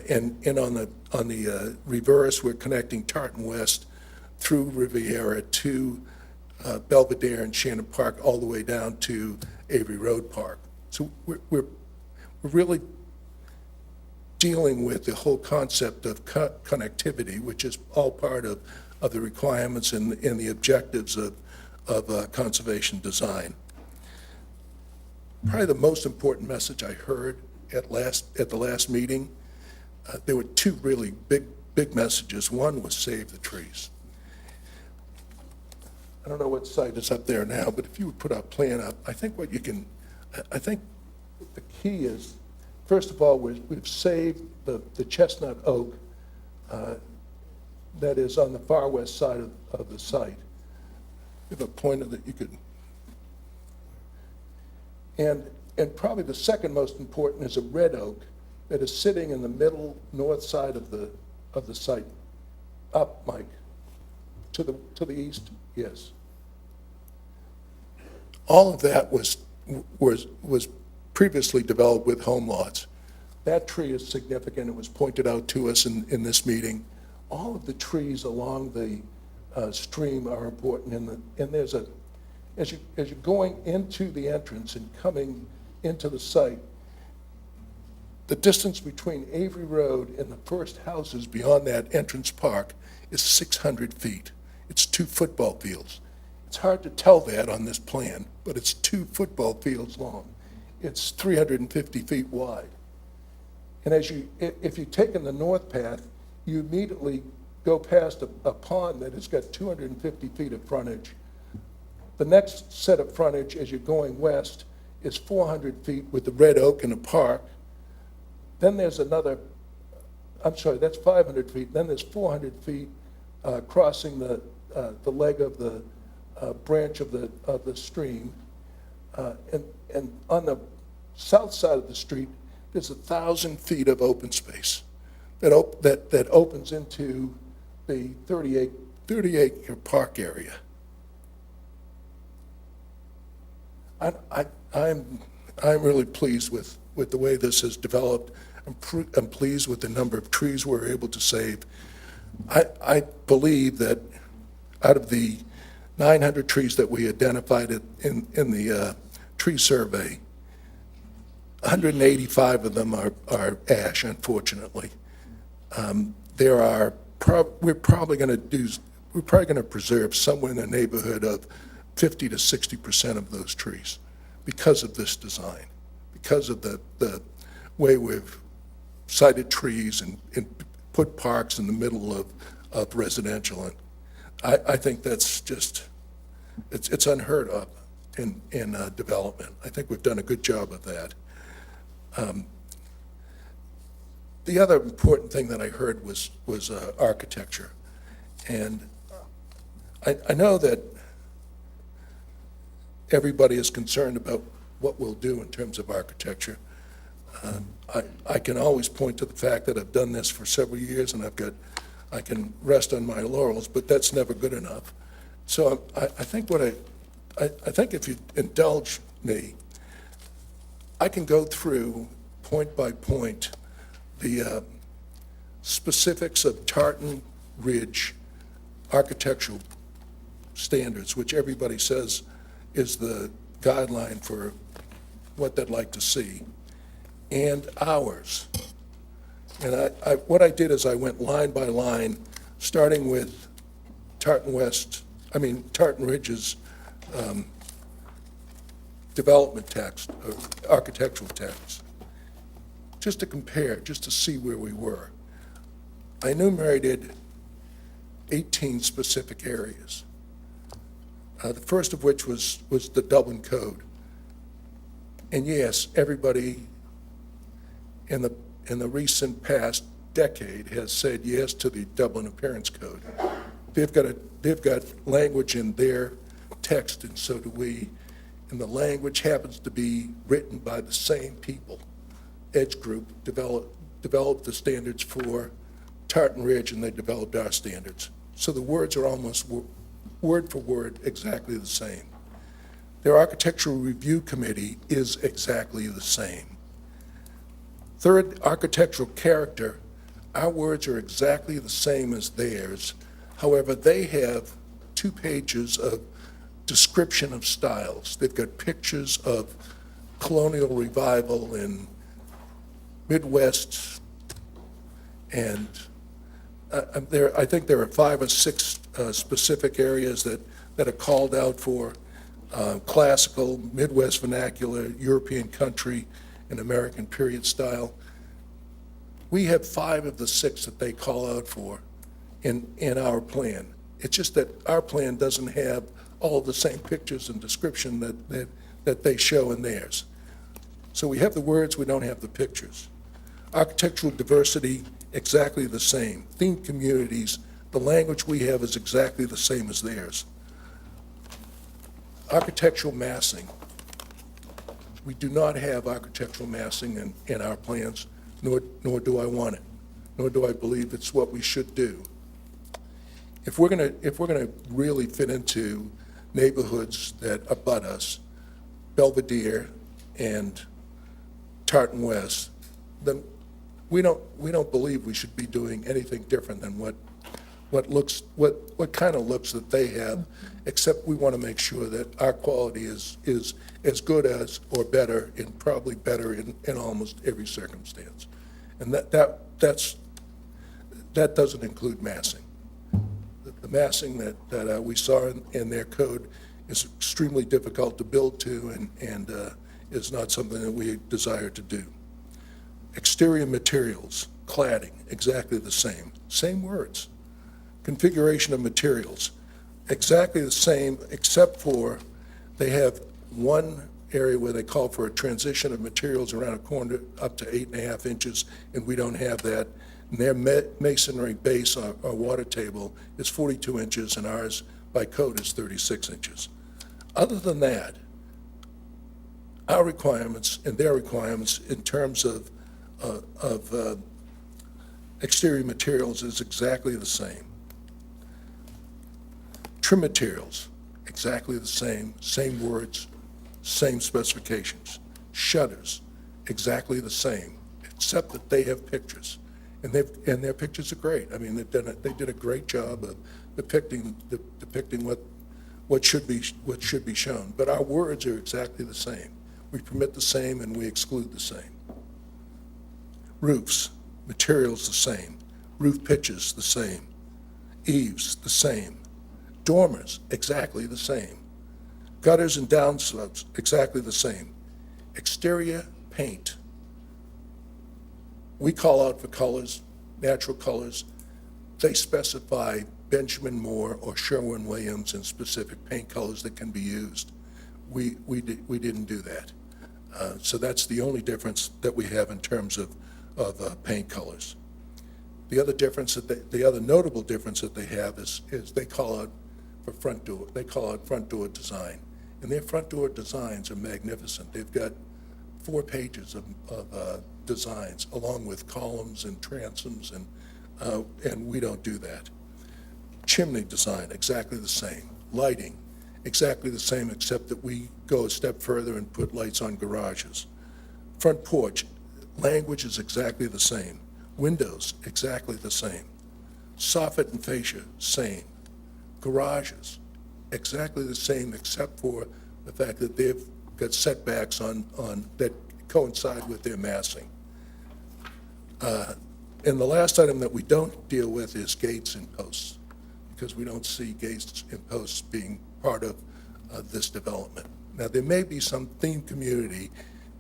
And on the reverse, we're connecting Tartan West through Riviera to Belvedere and Shannon Park all the way down to Avery Road Park. So we're really dealing with the whole concept of connectivity, which is all part of the requirements and the objectives of conservation design. Probably the most important message I heard at the last meeting, there were two really big messages. One was save the trees. I don't know what site is up there now, but if you would put our plan up, I think the key is, first of all, we've saved the chestnut oak that is on the far west side of the site. You have a pointer that you could, and probably the second most important is a red oak that is sitting in the middle north side of the site. Up, Mike, to the east, yes. All of that was previously developed with home lots. That tree is significant. It was pointed out to us in this meeting. All of the trees along the stream are important, and there's as you're going into the entrance and coming into the site, the distance between Avery Road and the first houses beyond that entrance park is 600 feet. It's 2 football fields. It's hard to tell that on this plan, but it's 2 football fields long. It's 350 feet wide. And if you've taken the north path, you immediately go past a pond that has got 250 feet of frontage. The next set of frontage as you're going west is 400 feet with the red oak in the park. Then there's another, I'm sorry, that's 500 feet. Then there's 400 feet crossing the leg of the branch of the stream. And on the south side of the street, there's 1,000 feet of open space that opens into the 30-acre park area. I'm really pleased with the way this has developed. I'm pleased with the number of trees we're able to save. I believe that out of the 900 trees that we identified in the tree survey, 185 of them are ash, unfortunately. We're probably going to preserve somewhere in the neighborhood of 50 to 60% of those trees because of this design, because of the way we've sited trees and put parks in the middle of residential. And I think that's just, it's unheard of in development. I think we've done a good job of that. The other important thing that I heard was architecture. And I know that everybody is concerned about what we'll do in terms of architecture. I can always point to the fact that I've done this for several years and I can rest on my laurels, but that's never good enough. So I think I think if you indulge me, I can go through point by point the specifics of Tartan Ridge architectural standards, which everybody says is the guideline for what they'd like to see, and ours. And what I did is I went line by line, starting with Tartan Ridge's development text, architectural text, just to compare, just to see where we were. I enumerated 18 specific areas. The first of which was the Dublin Code. And yes, everybody in the recent past decade has said yes to the Dublin Appearance Code. They've got language in their text, and so do we. And the language happens to be written by the same people. Edge Group developed the standards for Tartan Ridge, and they developed our standards. So the words are almost word for word exactly the same. Their architectural review committee is exactly the same. Third, architectural character, our words are exactly the same as theirs. However, they have 2 pages of description of styles. They've got pictures of colonial revival in Midwest, and I think there are 5 or 6 specific areas that are called out for classical, Midwest vernacular, European country, and American period style. We have 5 of the 6 that they call out for in our plan. It's just that our plan doesn't have all the same pictures and description that they show in theirs. So we have the words, we don't have the pictures. Architectural diversity, exactly the same. Themed communities, the language we have is exactly the same as theirs. Architectural massing. We do not have architectural massing in our plans, nor do I want it, nor do I believe it's what we should do. If we're gonna really fit into neighborhoods that abut us, Belvedere and Tartan West, then we don't believe we should be doing anything different than what kind of looks that they have, except we want to make sure that our quality is as good as or better, and probably better in almost every circumstance. And that doesn't include massing. The massing that we saw in their code is extremely difficult to build to, and is not something that we desire to do. Exterior materials, cladding, exactly the same. Same words. Configuration of materials, exactly the same, except for they have one area where they call for a transition of materials around a corner up to 8.5 inches, and we don't have that. And their masonry base, our water table, is 42 inches, and ours by code is 36 inches. Other than that, our requirements and their requirements in terms of exterior materials is exactly the same. Trim materials, exactly the same words, same specifications. Shutters, exactly the same, except that they have pictures, and their pictures are great. I mean, they did a great job of depicting what should be shown. But our words are exactly the same. We permit the same and we exclude the same. Roofs, materials the same. Roof pitches the same. Eaves the same. Dormers, exactly the same. Gutters and downspouts, exactly the same. Exterior paint. We call out for colors, natural colors. They specify Benjamin Moore or Sherwin-Williams in specific paint colors that can be used. We didn't do that. So that's the only difference that we have in terms of paint colors. The other difference the other notable difference that they have is they call out for front door. They call out front door design, and their front door designs are magnificent. They've got 4 pages of designs along with columns and transoms, and we don't do that. Chimney design, exactly the same. Lighting, exactly the same, except that we go a step further and put lights on garages. Front porch, language is exactly the same. Windows, exactly the same. Soffit and fascia, same. Garages, exactly the same, except for the fact that they've got setbacks on that coincide with their massing. And the last item that we don't deal with is gates and posts, because we don't see gates and posts being part of this development. Now, there may be some themed community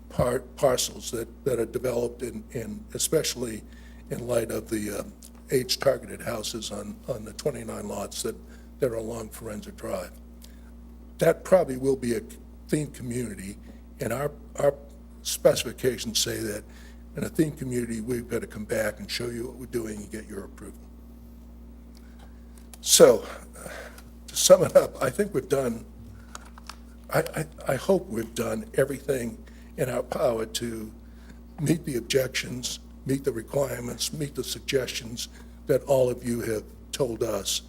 parcels that are developed in especially in light of the age-targeted houses on the 29 lots that are along Forenza Drive. That probably will be a themed community, and our specifications say that in a themed community, we've got to come back and show you what we're doing and get your approval. So, to sum it up, I think we've done, I hope we've done everything in our power to meet the objections, meet the requirements, meet the suggestions that all of you have told us,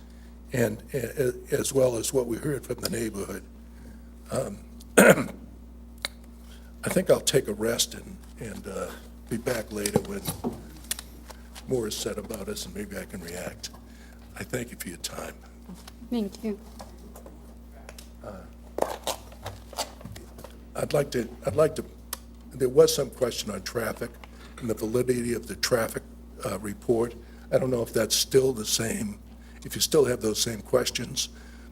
and as well as what we heard from the neighborhood. I think I'll take a rest and be back later when more is said about us, and maybe I can react. I thank you for your time. Thank you. I'd like to, there was some question on traffic and the validity of the traffic report. I don't know if that's still the same, if you still have those same questions,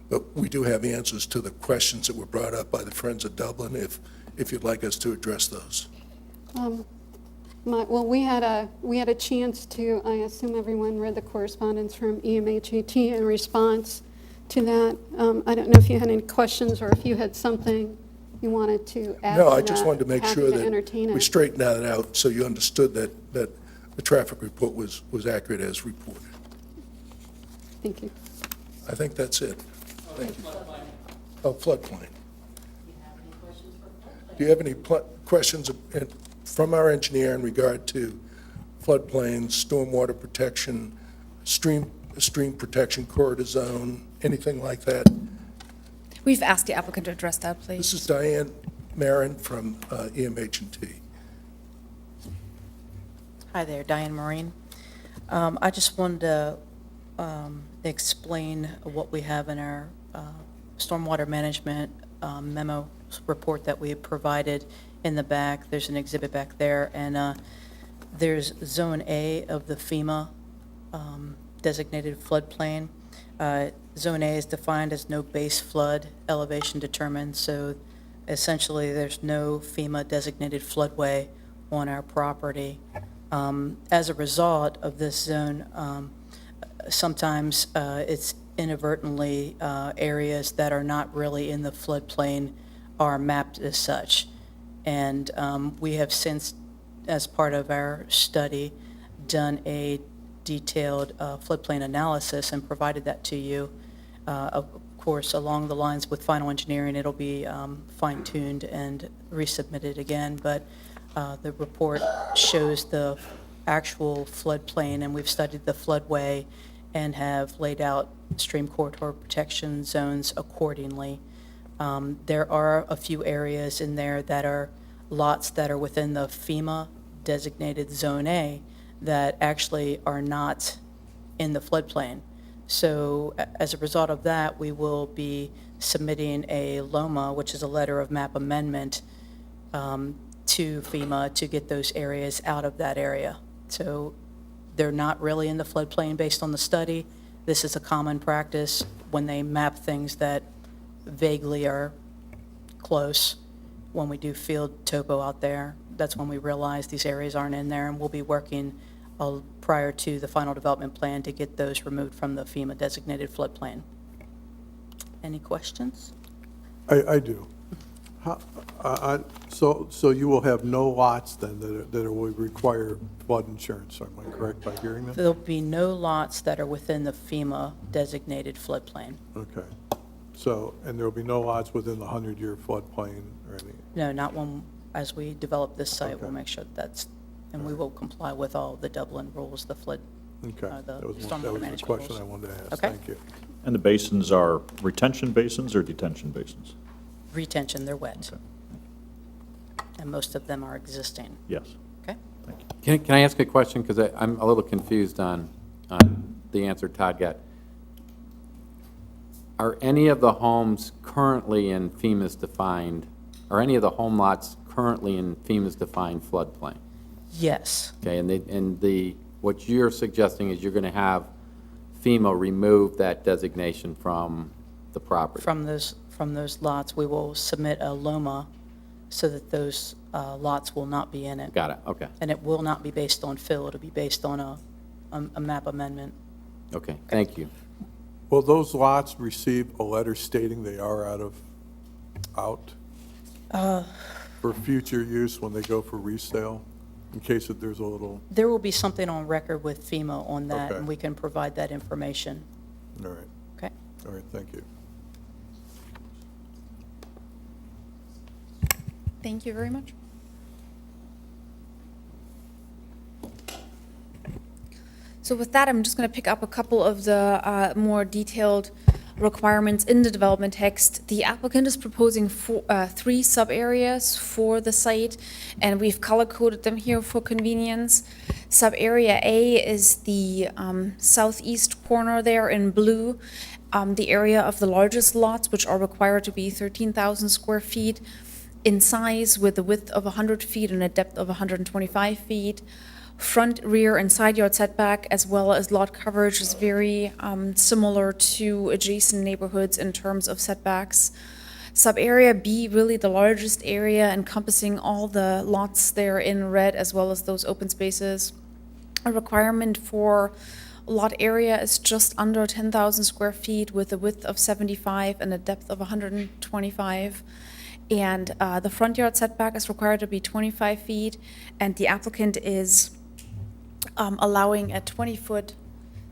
but we do have answers to the questions that were brought up by the Friends of Dublin, if you'd like us to address those. Well, we had a chance to, I assume everyone read the correspondence from EMHET in response to that. I don't know if you had any questions or if you had something you wanted to add. No, to I just that. wanted to make Happy sure to that entertain we it. straightened that out so you understood that the traffic report was accurate as reported. Thank you. I think that's it. Thank you. Oh, floodplain. Do you have any questions from our engineer in regard to floodplains, stormwater protection, stream protection corridor zone, anything like that? We've asked the applicant to address that, please. This is Diane Marin from EMH&T. Hi there, Diane Marine. I just wanted to explain what we have in our stormwater management memo report that we have provided in the back. There's an exhibit back there, and there's Zone A of the FEMA designated floodplain. Zone A is defined as no base flood elevation determined, so essentially there's no FEMA designated floodway on our property. As a result of this zone, sometimes it's inadvertently areas that are not really in the floodplain are mapped as such. And we have since, as part of our study, done a detailed floodplain analysis and provided that to you. Of course, along the lines with final engineering, it'll be fine-tuned and resubmitted again, but the report shows the actual floodplain, and we've studied the floodway and have laid out stream corridor protection zones accordingly. There are a few areas in there that are lots that are within the FEMA designated Zone A that actually are not in the floodplain. So as a result of that, we will be submitting a LOMA, which is a letter of map amendment, to FEMA to get those areas out of that area. So they're not really in the floodplain based on the study. This is a common practice when they map things that vaguely are close. When we do field topo out there, that's when we realize these areas aren't in there, and we'll be working prior to the final development plan to get those removed from the FEMA designated floodplain. Any questions? I do. So you will have no lots then that will require flood insurance, am I correct by hearing that? There'll be no lots that are within the FEMA designated floodplain. Okay. So, and there will be no lots within the 100-year floodplain or any? No, not when, as we develop this site, Okay. we'll make sure that's, and we will comply with all the Dublin rules, the flood, Okay. the That was stormwater the management question rules. I wanted to ask. Okay. Thank you. And the basins are retention basins or detention basins? Retention, they're wet, Okay. and most of them are existing. Yes. Okay? Thank you. Can I ask a question? Because I'm a little confused on the answer Todd got. Are any of the homes currently in FEMA's defined, are any of the home lots currently in FEMA's defined floodplain? Yes, Okay, and what you're suggesting is you're going to have FEMA remove that designation from the property? from those lots, we will submit a LOMA so that those lots will not be in it. Got it, okay, And it will not be based on fill, it'll be based on a map amendment. okay, thank you. Will those lots receive a letter stating they are out for future use when they go for resale, in case that there's a little, There will be something on record with FEMA on that, Okay. and we can provide that information. all right, Okay? all right, thank you. Thank you very much. So with that, I'm just going to pick up a couple of the more detailed requirements in the development text. The applicant is proposing 3 sub-areas for the site, and we've color-coded them here for convenience. Sub-area A is the southeast corner there in blue, the area of the largest lots, which are required to be 13,000 square feet in size, with a width of 100 feet and a depth of 125 feet. Front, rear, and side yard setback, as well as lot coverage, is very similar to adjacent neighborhoods in terms of setbacks. Sub-area B, really the largest area encompassing all the lots there in red, as well as those open spaces. A requirement for lot area is just under 10,000 square feet with a width of 75 and a depth of 125. And the front yard setback is required to be 25 feet, and the applicant is allowing a 20-foot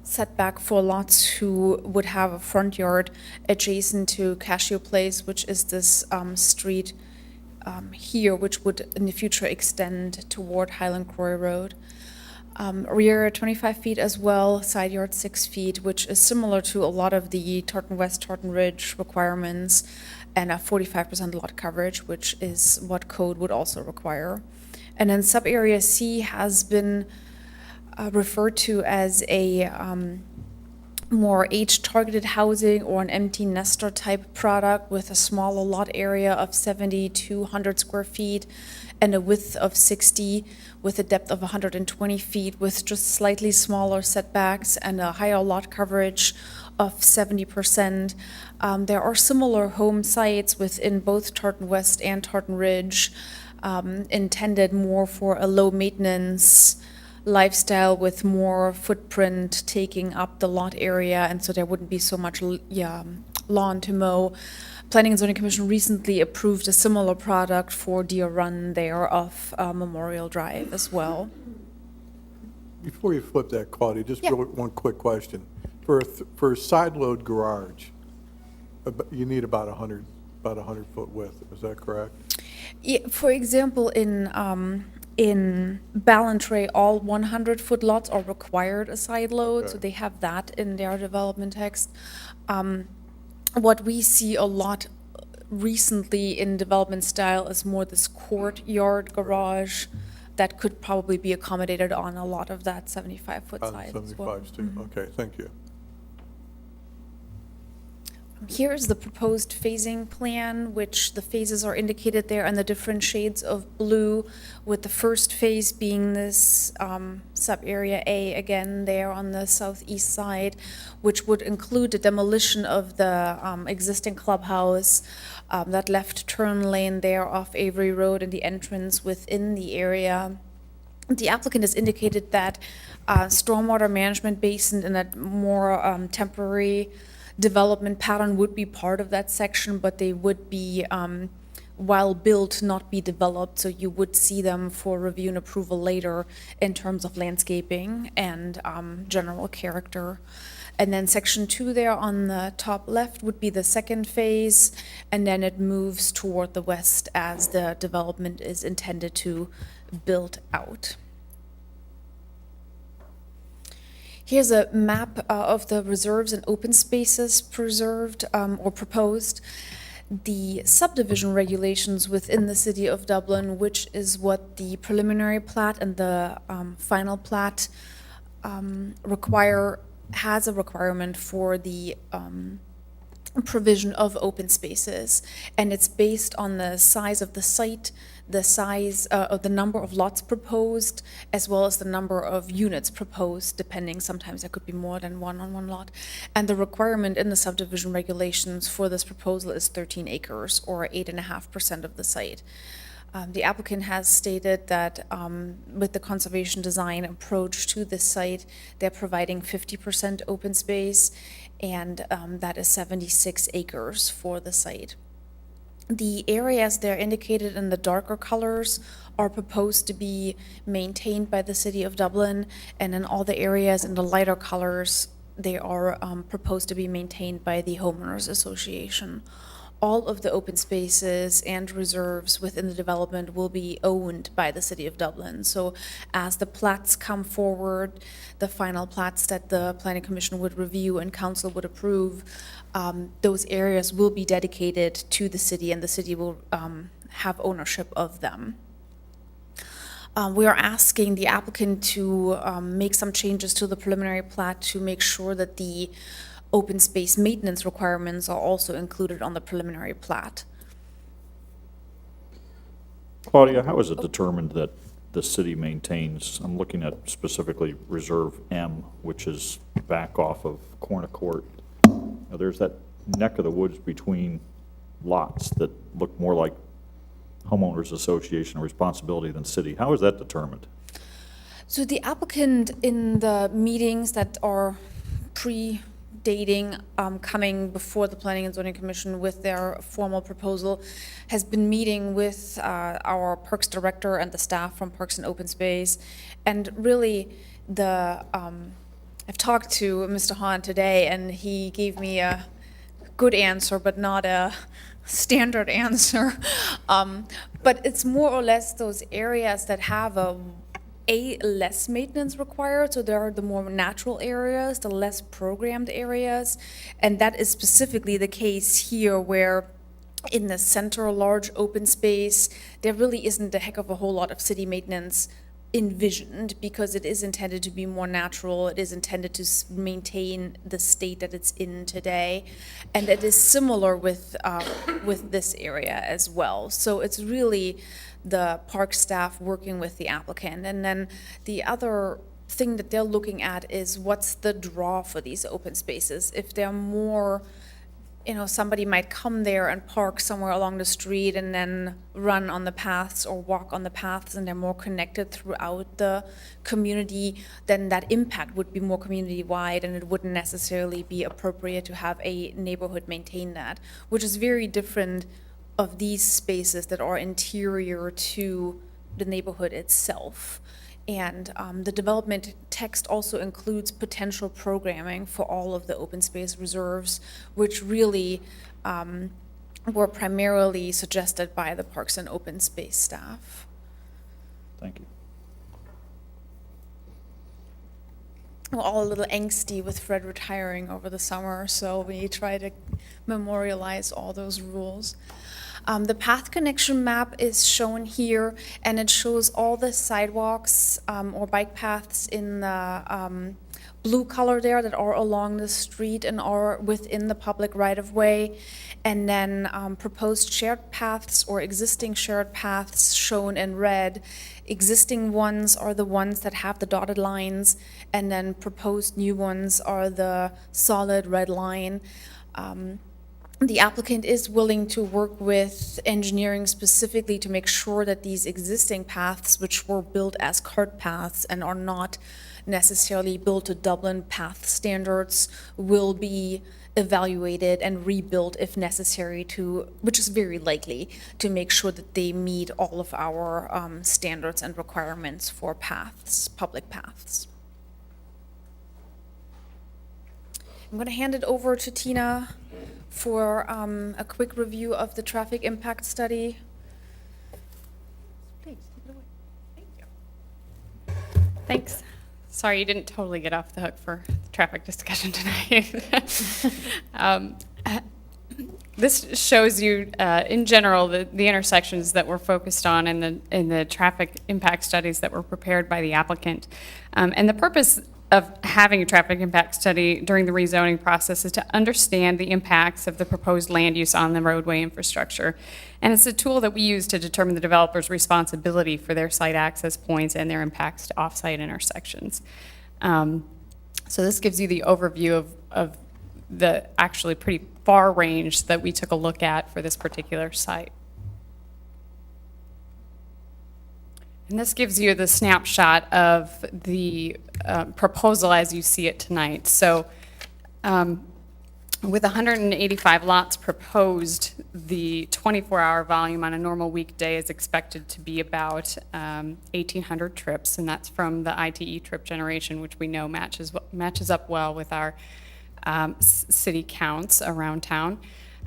setback for lots who would have a front yard adjacent to Cashew Place, which is this street here, which would in the future extend toward Highland Quarry Road. Rear 25 feet as well, side yard 6 feet, which is similar to a lot of the Tartan West, Tartan Ridge requirements, and a 45% lot coverage, which is what code would also require. And then sub-area C has been referred to as a more age-targeted housing or an empty nester type product with a smaller lot area of 70 to 100 square feet and a width of 60 with a depth of 120 feet with just slightly smaller setbacks and a higher lot coverage of 70%. There are similar home sites within both Tartan West and Tartan Ridge intended more for a low-maintenance lifestyle with more footprint taking up the lot area, and so there wouldn't be so much lawn to mow. Planning and Zoning Commission recently approved a similar product for Deer Run there off Memorial Drive as well. Before you flip that, Claudia, just Yeah. really one quick question. For a side load garage, you need about 100 foot width, is that correct? Yeah, for example, in Ballantrae, all 100-foot lots are required a side load, so Okay. they have that in their development text. What we see a lot recently in development style is more this courtyard garage that could probably be accommodated on a lot of that 75-foot On size as well. 75s too, okay, thank you. Here is the proposed phasing plan, which the phases are indicated there in the different shades of blue, with the first phase being this sub-area A, again, there on the southeast side, which would include the demolition of the existing clubhouse, that left turn lane there off Avery Road, and the entrance within the area. The applicant has indicated that stormwater management basin and that more temporary development pattern would be part of that section, but they would be, while built, not be developed. So you would see them for review and approval later in terms of landscaping and general character. And then section 2 there on the top left would be the second phase, and then it moves toward the west as the development is intended to build out. Here's a map of the reserves and open spaces preserved or proposed. The subdivision regulations within the city of Dublin, which is what the preliminary plat and the final plat has a requirement for the provision of open spaces. And it's based on the size of the site, the size of the number of lots proposed, as well as the number of units proposed, depending. Sometimes there could be more than one on one lot. And the requirement in the subdivision regulations for this proposal is 13 acres, or 8.5% of the site. The applicant has stated that with the conservation design approach to this site, they're providing 50% open space, and that is 76 acres for the site. The areas there indicated in the darker colors are proposed to be maintained by the city of Dublin, and in all the areas in the lighter colors, they are proposed to be maintained by the homeowners association. All of the open spaces and reserves within the development will be owned by the city of Dublin. So as the plats come forward, the final plats that the Planning Commission would review and council would approve, those areas will be dedicated to the city, and the city will have ownership of them. We are asking the applicant to make some changes to the preliminary plat to make sure that the open space maintenance requirements are also included on the preliminary plat. Claudia, how is it determined that the city maintains, I'm looking at specifically Reserve M, which is back off of Corner Court. Now, there's that neck of the woods between lots that look more like homeowners association responsibility than city. How is that determined? So the applicant in the meetings that are dating coming before the Planning and Zoning Commission with their formal proposal has been meeting with our Parks Director and the staff from Parks and Open Space. And really, I've talked to Mr. Hahn today, and he gave me a good answer, but not a standard answer. But it's more or less those areas that have less maintenance required, so there are the more natural areas, the less programmed areas, and that is specifically the case here, where in the center large open space, there really isn't a heck of a whole lot of city maintenance envisioned, because it is intended to be more natural. It is intended to maintain the state that it's in today, and it is similar with this area as well. So it's really the park staff working with the applicant. And then the other thing that they're looking at is what's the draw for these open spaces. If they're more, somebody might come there and park somewhere along the street and then run on the paths or walk on the paths, and they're more connected throughout the community, then that impact would be more community-wide, and it wouldn't necessarily be appropriate to have a neighborhood maintain that, which is very different of these spaces that are interior to the neighborhood itself. And the development text also includes potential programming for all of the open space reserves, which really were primarily suggested by the Parks and Open Space staff. Thank you. We're all a little angsty with Fred retiring over the summer, so we try to memorialize all those rules. The path connection map is shown here, and it shows all the sidewalks or bike paths in the blue color there that are along the street and are within the public right-of-way. And then proposed shared paths or existing shared paths shown in red. Existing ones are the ones that have the dotted lines, and then proposed new ones are the solid red line. The applicant is willing to work with engineering specifically to make sure that these existing paths, which were built as cart paths and are not necessarily built to Dublin path standards, will be evaluated and rebuilt if necessary which is very likely, to make sure that they meet all of our standards and requirements for paths, public paths. I'm going to hand it over to Tina for a quick review of the traffic impact study. Please, take it away. Thank you. Thanks. Sorry, you didn't totally get off the hook for the traffic discussion tonight. This shows you, in general, the intersections that we're focused on in the traffic impact studies that were prepared by the applicant. And the purpose of having a traffic impact study during the rezoning process is to understand the impacts of the proposed land use on the roadway infrastructure. And it's a tool that we use to determine the developer's responsibility for their site access points and their impacts to off-site intersections. So this gives you the overview of the actually pretty far range that we took a look at for this particular site. And this gives you the snapshot of the proposal as you see it tonight. So with 185 lots proposed, the 24-hour volume on a normal weekday is expected to be about 1,800 trips, and that's from the ITE trip generation, which we know matches up well with our city counts around town.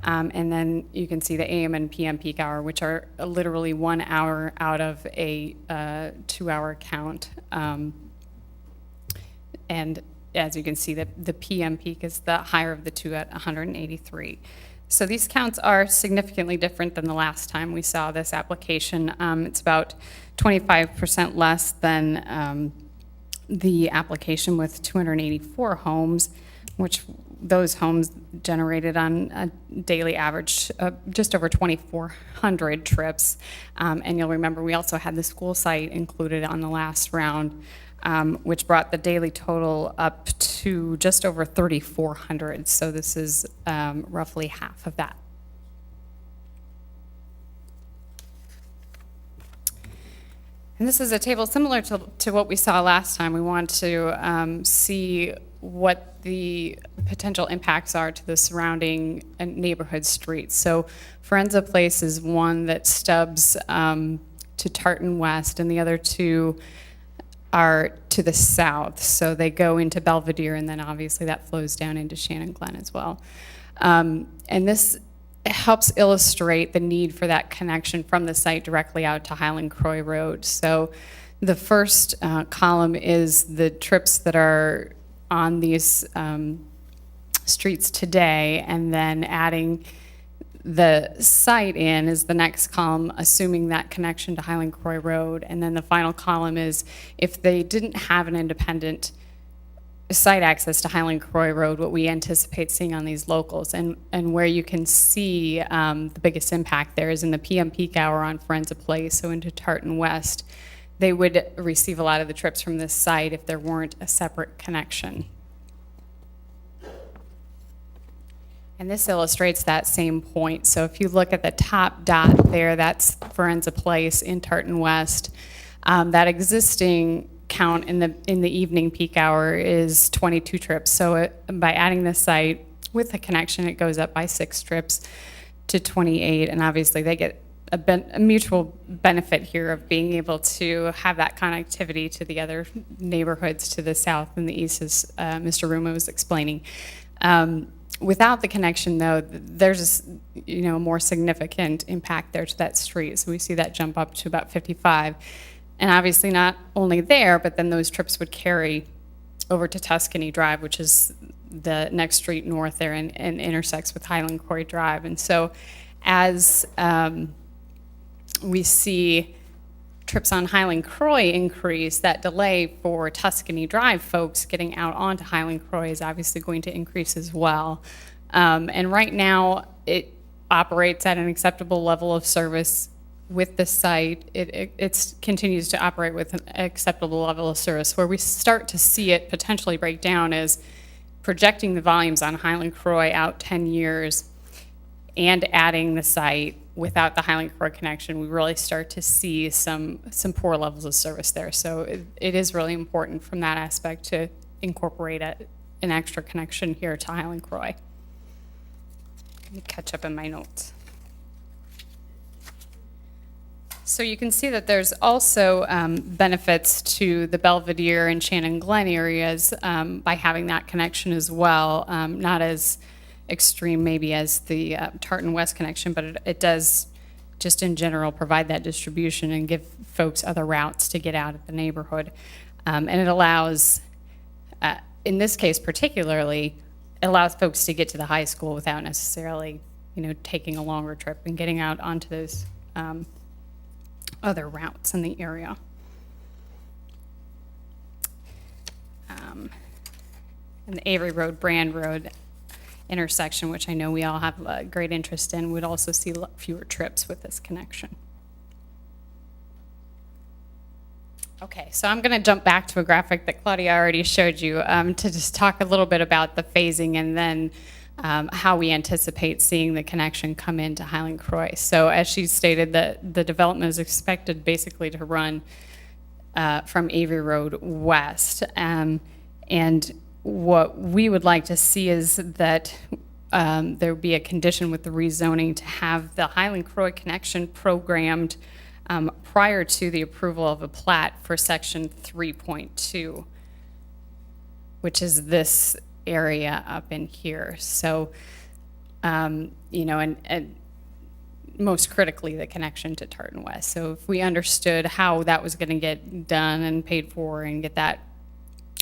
And then you can see the AM and PM peak hour, which are literally 1 hour out of a 2-hour count. And as you can see, the PM peak is the higher of the two at 183. So these counts are significantly different than the last time we saw this application. It's about 25% less than the application with 284 homes, which those homes generated on a daily average just over 2,400 trips. And you'll remember we also had the school site included on the last round, which brought the daily total up to just over 3,400. So this is roughly half of that. And this is a table similar to what we saw last time. We want to see what the potential impacts are to the surrounding neighborhood streets. So Forenza Place is one that stubs to Tartan West, and the other two are to the south. So they go into Belvedere, and then obviously that flows down into Shannon Glen as well. And this helps illustrate the need for that connection from the site directly out to Highland Croy Road. So the first column is the trips that are on these streets today, and then adding the site in is the next column, assuming that connection to Highland Croy Road. And then the final column is if they didn't have an independent site access to Highland Croy Road, what we anticipate seeing on these locals. And where you can see the biggest impact there is in the PM peak hour on Forenza Place, so into Tartan West. They would receive a lot of the trips from this site if there weren't a separate connection. And this illustrates that same point. So if you look at the top dot there, that's Forenza Place in Tartan West. That existing count in the evening peak hour is 22 trips. So by adding this site with the connection, it goes up by 6 trips to 28. And obviously they get a mutual benefit here of being able to have that connectivity to the other neighborhoods to the south and the east, as Mr. Ruma was explaining. Without the connection, though, there's a more significant impact there to that street. So we see that jump up to about 55. And obviously not only there, but then those trips would carry over to Tuscany Drive, which is the next street north there and intersects with Highland Croy Drive. And so as we see trips on Highland Croy increase, that delay for Tuscany Drive folks getting out onto Highland Croy is obviously going to increase as well. And right now, it operates at an acceptable level of service with the site. It continues to operate with an acceptable level of service. Where we start to see it potentially break down is projecting the volumes on Highland Croy out 10 years and adding the site without the Highland Croy connection. We really start to see some poor levels of service there. So it is really important from that aspect to incorporate an extra connection here to Highland Croy. Let me catch up in my notes. So you can see that there's also benefits to the Belvedere and Shannon Glen areas by having that connection as well. Not as extreme maybe as the Tartan West connection, but it does just in general provide that distribution and give folks other routes to get out of the neighborhood. And it allows, in this case particularly, it allows folks to get to the high school without necessarily, taking a longer trip and getting out onto those other routes in the area. And the Avery Road, Brand Road intersection, which I know we all have a great interest in, would also see fewer trips with this connection. Okay, so I'm going to jump back to a graphic that Claudia already showed you to just talk a little bit about the phasing and then how we anticipate seeing the connection come into Highland Croy. So as she stated, the development is expected basically to run from Avery Road west. And what we would like to see is that there would be a condition with the rezoning to have the Highland Croy connection programmed prior to the approval of a plat for section 3.2, which is this area up in here. So, and most critically, the connection to Tartan West. So if we understood how that was going to get done and paid for and get that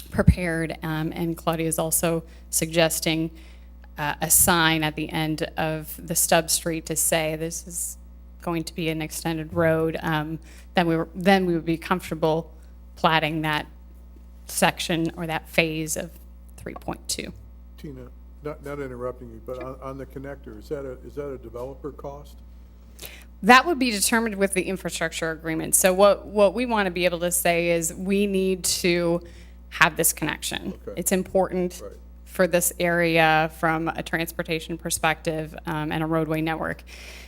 prepared, and Claudia is also suggesting a sign at the end of the stub street to say this is going to be an extended road, then we would be comfortable platting that section or that phase of 3.2. Tina, not interrupting you, but on the connector, is that a developer cost? That would be determined with the infrastructure agreement. So what we want to be able to say is we need to have this connection. Okay. It's important Right. for this area from a transportation perspective and a roadway network.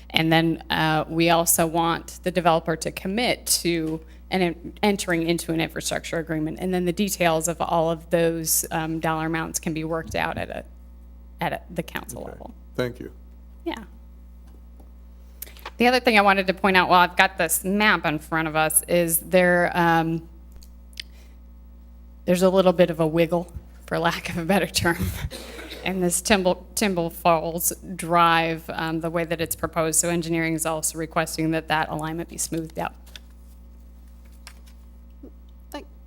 And then we also want the developer to commit to entering into an infrastructure agreement. And then the details of all of those dollar amounts can be worked out at the council Okay. level. Thank you. Yeah. The other thing I wanted to point out while I've got this map in front of us is there's a little bit of a wiggle, for lack of a better term, in this Timble Falls Drive, the way that it's proposed. So engineering is also requesting that alignment be smoothed out.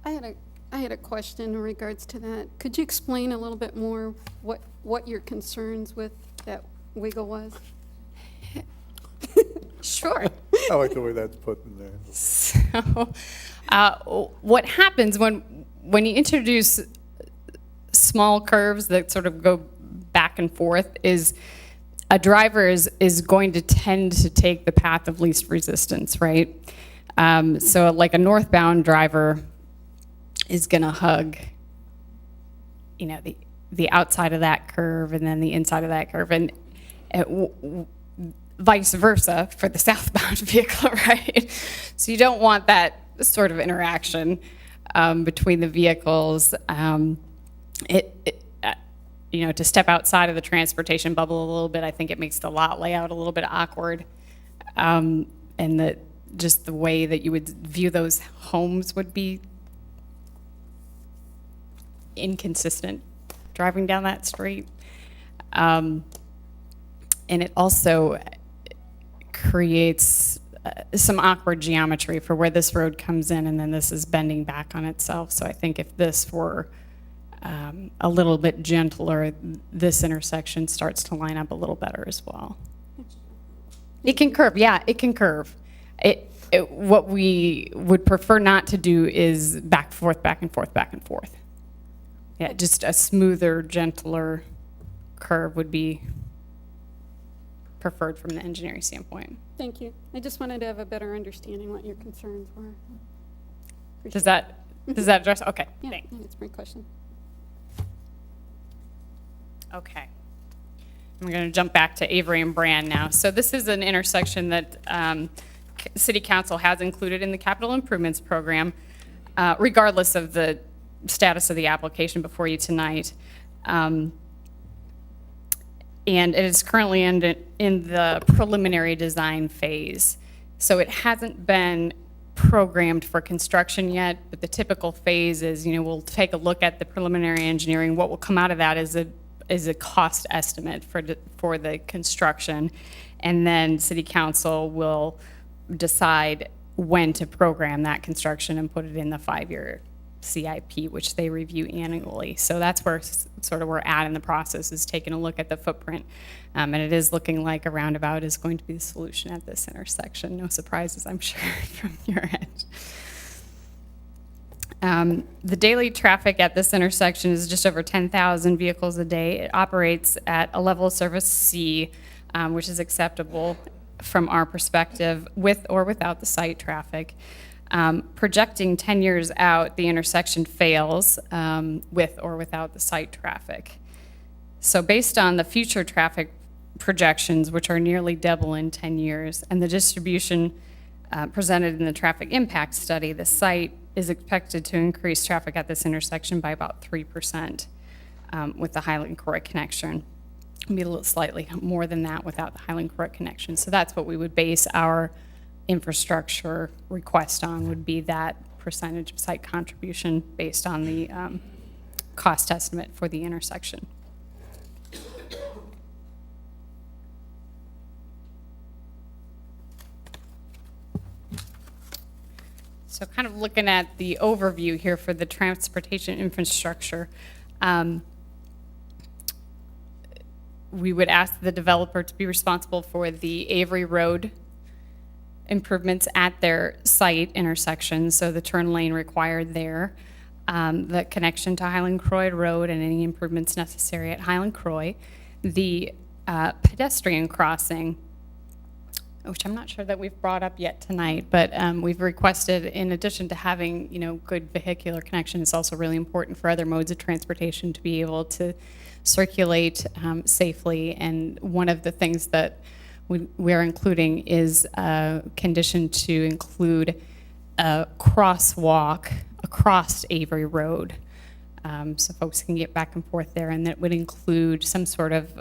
I had a question in regards to that. Could you explain a little bit more what your concerns with that wiggle was? Sure. I like the way that's put in there. So, what happens when you introduce small curves that sort of go back and forth is a driver is going to tend to take the path of least resistance, right? So like a northbound driver is going to hug, the outside of that curve and then the inside of that curve, and vice versa for the southbound vehicle, right? So you don't want that sort of interaction between the vehicles. To step outside of the transportation bubble a little bit, I think it makes the lot layout a little bit awkward. And just the way that you would view those homes would be inconsistent driving down that street. And it also creates some awkward geometry for where this road comes in and then this is bending back on itself. So I think if this were a little bit gentler, this intersection starts to line up a little better as well. It can curve, yeah, it can curve. what we would prefer not to do is back, forth, back and forth, back and forth. Yeah, just a smoother, gentler curve would be preferred from the engineering standpoint. Thank you. I just wanted to have a better understanding what your concerns were. Does that address? Okay, Yeah, thanks. that's my question. Okay. I'm going to jump back to Avery and Brand now. So this is an intersection that City Council has included in the capital improvements program, regardless of the status of the application before you tonight. And it is currently in the preliminary design phase. So it hasn't been programmed for construction yet, but the typical phase is, we'll take a look at the preliminary engineering. What will come out of that is a cost estimate for the construction, and then City Council will decide when to program that construction and put it in the 5-year CIP, which they review annually. So that's where sort of we're at in the process, is taking a look at the footprint. And it is looking like a roundabout is going to be the solution at this intersection. No surprises, I'm sure, from your end. The daily traffic at this intersection is just over 10,000 vehicles a day. It operates at a level of service C, which is acceptable from our perspective, with or without the site traffic. Projecting 10 years out, the intersection fails with or without the site traffic. So based on the future traffic projections, which are nearly double in 10 years, and the distribution presented in the traffic impact study, the site is expected to increase traffic at this intersection by about 3% with the Highland-Croy connection. Be a little slightly more than that without the Highland-Croy connection. So that's what we would base our infrastructure request on, would be that percentage of site contribution based on the cost estimate for the intersection. So kind of looking at the overview here for the transportation infrastructure, we would ask the developer to be responsible for the Avery Road improvements at their site intersection, so the turn lane required there, the connection to Highland-Croy Road and any improvements necessary at Highland-Croy, the pedestrian crossing, which I'm not sure that we've brought up yet tonight, but we've requested, in addition to having, good vehicular connection, it's also really important for other modes of transportation to be able to circulate safely. And one of the things that we're including is a condition to include a crosswalk across Avery Road, so folks can get back and forth there, and that would include some sort of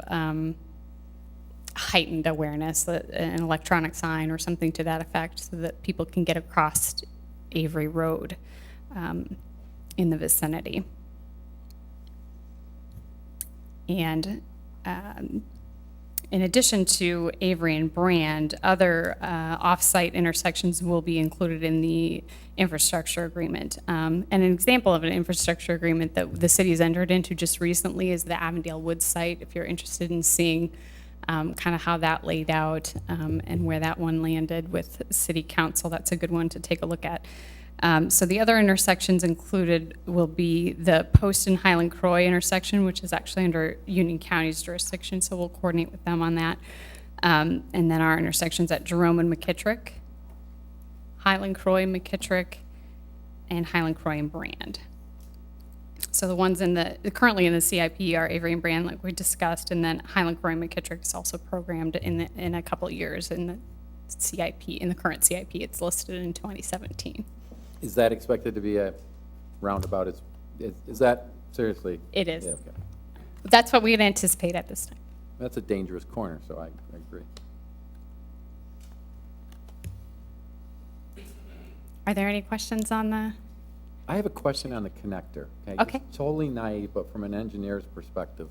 heightened awareness, an electronic sign or something to that effect, so that people can get across Avery Road in the vicinity. And in addition to Avery and Brand, other off-site intersections will be included in the infrastructure agreement. And an example of an infrastructure agreement that the city has entered into just recently is the Avondale Woods site. If you're interested in seeing kind of how that laid out and where that one landed with City Council, that's a good one to take a look at. So the other intersections included will be the Post and Highland-Croy intersection, which is actually under Union County's jurisdiction, so we'll coordinate with them on that. And then our intersections at Jerome and McKittrick, Highland-Croy, McKittrick, and Highland-Croy and Brand. So the ones currently in the CIP are Avery and Brand, like we discussed, and then Highland-Croy and McKittrick is also programmed in a couple of years in the CIP. In the current CIP, it's listed in 2017. Is that expected to be a roundabout? Is that, seriously? It is. Yeah, okay. That's what we'd anticipate at this time. That's a dangerous corner, so I agree. Are there any questions on the? I have a question on the connector. Okay. It's totally naive, but from an engineer's perspective,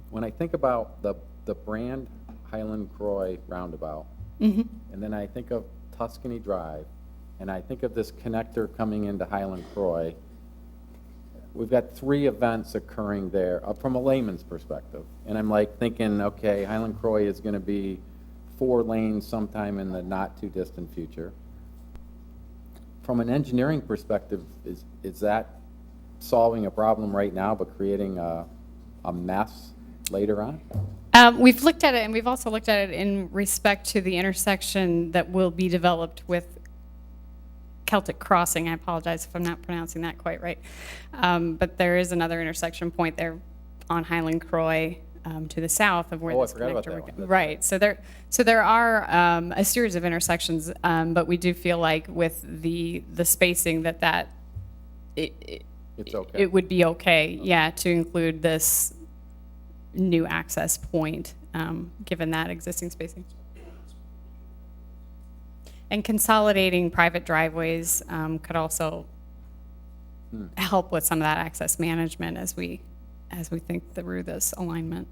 when I think about the Brand Highland-Croy roundabout, and then I think of Tuscany Drive, and I think of this connector coming into Highland-Croy, we've got 3 events occurring there from a layman's perspective. And I'm like thinking, okay, Highland-Croy is going to be 4 lanes sometime in the not too distant future. from an engineering perspective, is that solving a problem right now but creating a mess later on? We've looked at it, and we've also looked at it in respect to the intersection that will be developed with Celtic Crossing. I apologize if I'm not pronouncing that quite right. But there is another intersection point there on Highland Croy to the south of where Oh, I this forgot about connector that would one. go. Right. So there are a series of intersections, but we do feel like with the spacing that It's okay. it would be okay, yeah, to include this new access point, given that existing spacing. And consolidating private driveways could also help with some of that access management as we think through this alignment.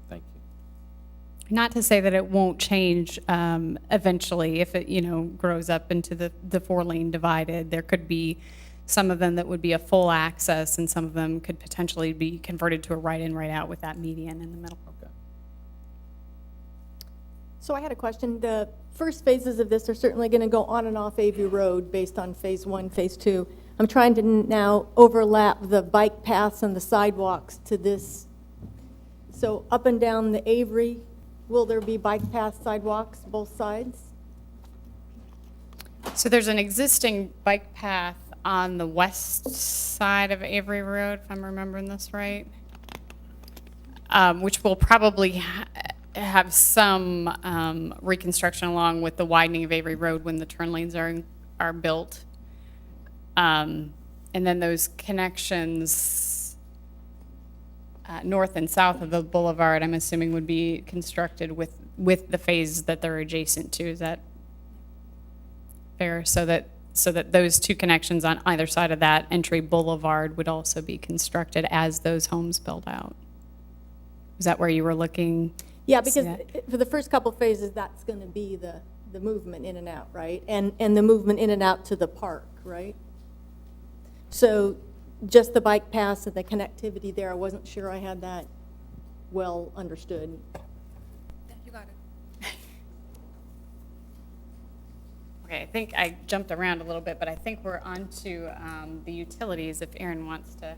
Thank you. Not to say that it won't change eventually if it, grows up into the 4-lane divided. There could be some of them that would be a full access, and some of them could potentially be converted to a right-in, right-out with that median in the middle. Okay. So I had a question. The first phases of this are certainly going to go on and off Avery Road based on phase 1, phase 2. I'm trying to now overlap the bike paths and the sidewalks to this. So up and down the Avery, will there be bike paths, sidewalks, both sides? So there's an existing bike path on the west side of Avery Road, if I'm remembering this right, which will probably have some reconstruction along with the widening of Avery Road when the turn lanes are built. And then those connections north and south of the boulevard, I'm assuming, would be constructed with the phase that they're adjacent to. Is that fair? So that those two connections on either side of that entry boulevard would also be constructed as those homes build out. Is that where you were looking? Yeah, because for the first couple phases, that's going to be the movement in and out, right? And the movement in and out to the park, right? So just the bike paths and the connectivity there, I wasn't sure I had that well understood. You got it. Okay, I think I jumped around a little bit, but I think we're on to the utilities if Aaron wants to.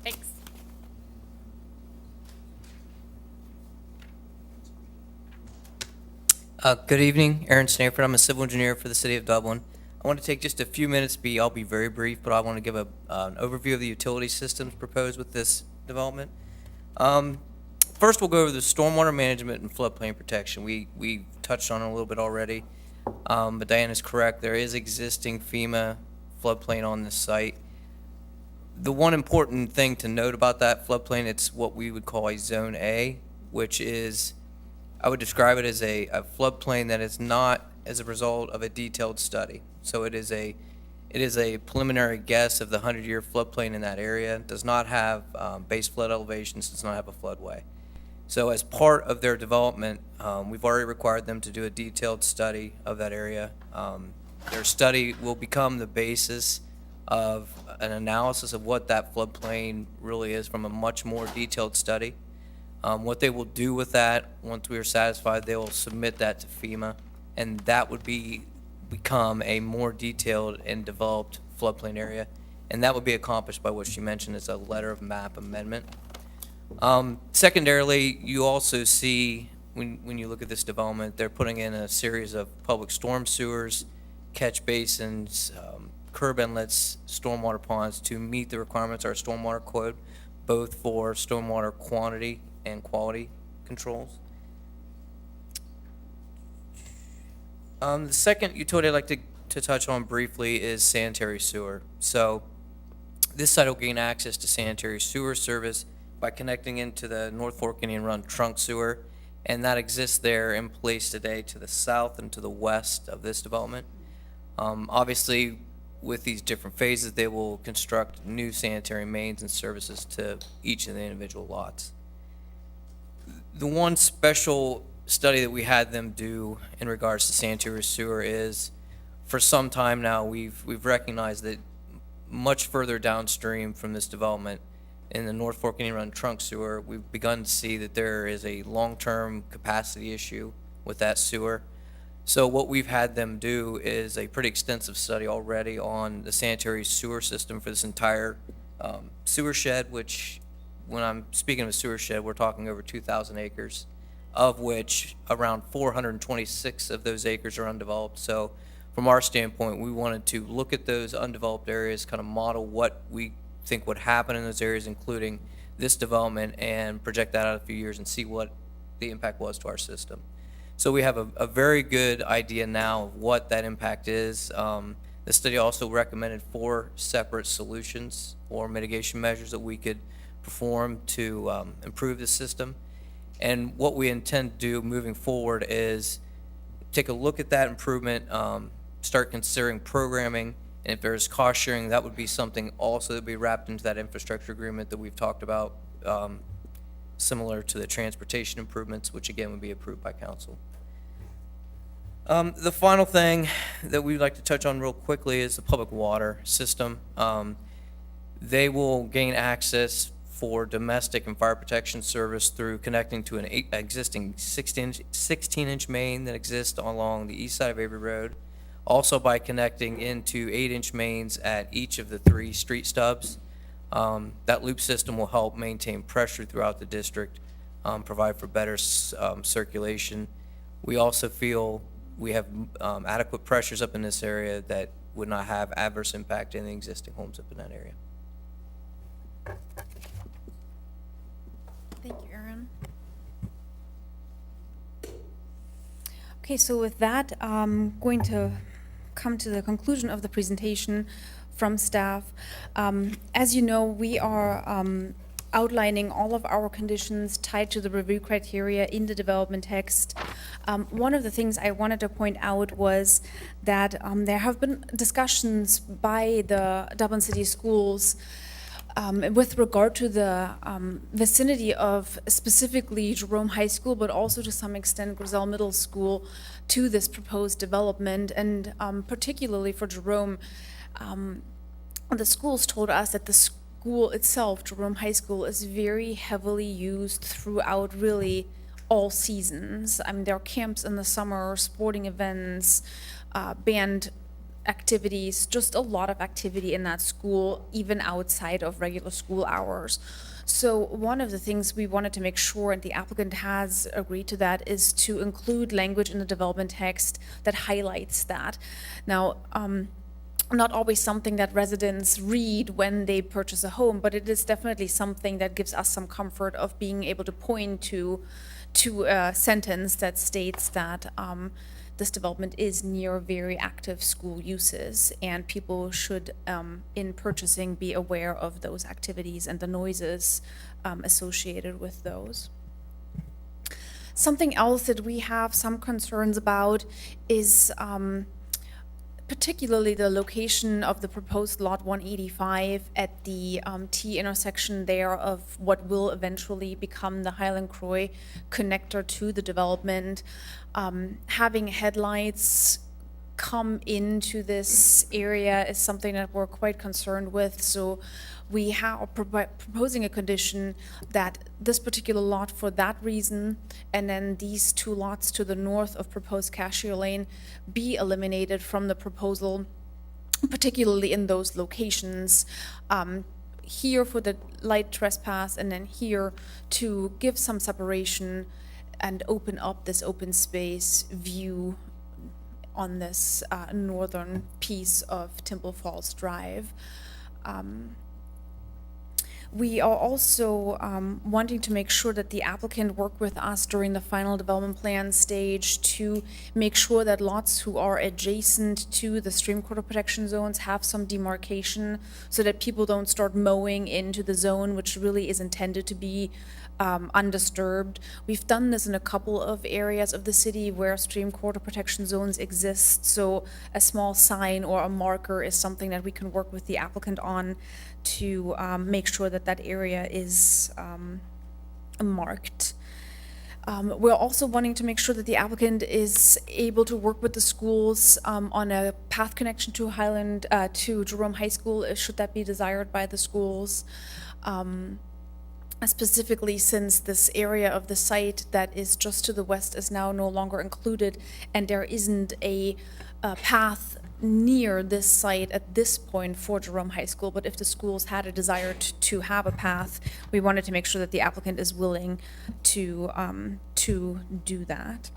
Thanks. Good evening, Aaron Stanford. I'm a civil engineer for the city of Dublin. I want to take just a few minutes. I'll be very brief, but I want to give an overview of the utility systems proposed with this development. First, we'll go over the stormwater management and floodplain protection. We touched on it a little bit already, but Diane is correct. There is existing FEMA floodplain on this site. The one important thing to note about that floodplain, it's what we would call a Zone A, which is, I would describe it as a floodplain that is not as a result of a detailed study. So it is a preliminary guess of the 100-year floodplain in that area. It does not have base flood elevations, does not have a floodway. So as part of their development, we've already required them to do a detailed study of that area. Their study will become the basis of an analysis of what that floodplain really is from a much more detailed study. What they will do with that, once we are satisfied, they will submit that to FEMA, and that would become a more detailed and developed floodplain area, and that would be accomplished by what she mentioned as a letter of map amendment. Secondarily, you also see, when you look at this development, they're putting in a series of public storm sewers, catch basins, curb inlets, stormwater ponds to meet the requirements of our stormwater code, both for stormwater quantity and quality controls. The second utility I'd like to touch on briefly is sanitary sewer. So this site will gain access to sanitary sewer service by connecting into the North Fork Indian Run trunk sewer, and that exists there in place today to the south and to the west of this development. Obviously, with these different phases, they will construct new sanitary mains and services to each of the individual lots. The one special study that we had them do in regards to sanitary sewer is, for some time now, we've recognized that much further downstream from this development, in the North Fork Indian Run trunk sewer, we've begun to see that there is a long-term capacity issue with that sewer. So what we've had them do is a pretty extensive study already on the sanitary sewer system for this entire sewer shed, which, when I'm speaking of a sewer shed, we're talking over 2,000 acres, of which around 426 of those acres are undeveloped. So from our standpoint, we wanted to look at those undeveloped areas, kind of model what we think would happen in those areas, including this development, and project that out a few years and see what the impact was to our system. So we have a very good idea now of what that impact is. The study also recommended 4 separate solutions or mitigation measures that we could perform to improve the system. And what we intend to do moving forward is take a look at that improvement, start considering programming, and if there's cost sharing, that would be something also that would be wrapped into that infrastructure agreement that we've talked about, similar to the transportation improvements, which again would be approved by council. The final thing that we'd like to touch on real quickly is the public water system. They will gain access for domestic and fire protection service through connecting to an existing 16-inch main that exists along the east side of Avery Road. Also by connecting into 8-inch mains at each of the 3 street stubs. That loop system will help maintain pressure throughout the district, provide for better circulation. We also feel we have adequate pressures up in this area that would not have adverse impact in the existing homes up in that area. Thank you, Aaron. Okay, so with that, I'm going to come to the conclusion of the presentation from staff. As you know, we are outlining all of our conditions tied to the review criteria in the development text. One of the things I wanted to point out was that there have been discussions by the Dublin City Schools with regard to the vicinity of specifically Jerome High School, but also to some extent Grizel Middle School, to this proposed development. And particularly for Jerome, the schools told us that the school itself, Jerome High School, is very heavily used throughout really all seasons. I mean, there are camps in the summer, sporting events, band activities, just a lot of activity in that school, even outside of regular school hours. So one of the things we wanted to make sure, and the applicant has agreed to that, is to include language in the development text that highlights that. Now, not always something that residents read when they purchase a home, but it is definitely something that gives us some comfort of being able to point to a sentence that states that this development is near very active school uses, and people should, in purchasing, be aware of those activities and the noises associated with those. Something else that we have some concerns about is particularly the location of the proposed lot 185 at the T intersection there of what will eventually become the Highland Croy connector to the development. Having headlights come into this area is something that we're quite concerned with. So we are proposing a condition that this particular lot, for that reason, and then these 2 lots to the north of proposed Cashier Lane, be eliminated from the proposal, particularly in those locations. Here for the light trespass, and then here to give some separation and open up this open space view on this northern piece of Temple Falls Drive. We are also wanting to make sure that the applicant work with us during the final development plan stage to make sure that lots who are adjacent to the stream corridor protection zones have some demarcation so that people don't start mowing into the zone, which really is intended to be undisturbed. We've done this in a couple of areas of the city where stream corridor protection zones exist, so a small sign or a marker is something that we can work with the applicant on to make sure that that area is marked. We're also wanting to make sure that the applicant is able to work with the schools on a path connection to to Jerome High School, should that be desired by the schools. specifically since this area of the site that is just to the west is now no longer included, and there isn't a path near this site at this point for Jerome High School, but if the schools had a desire to have a path, we wanted to make sure that the applicant is willing to do that.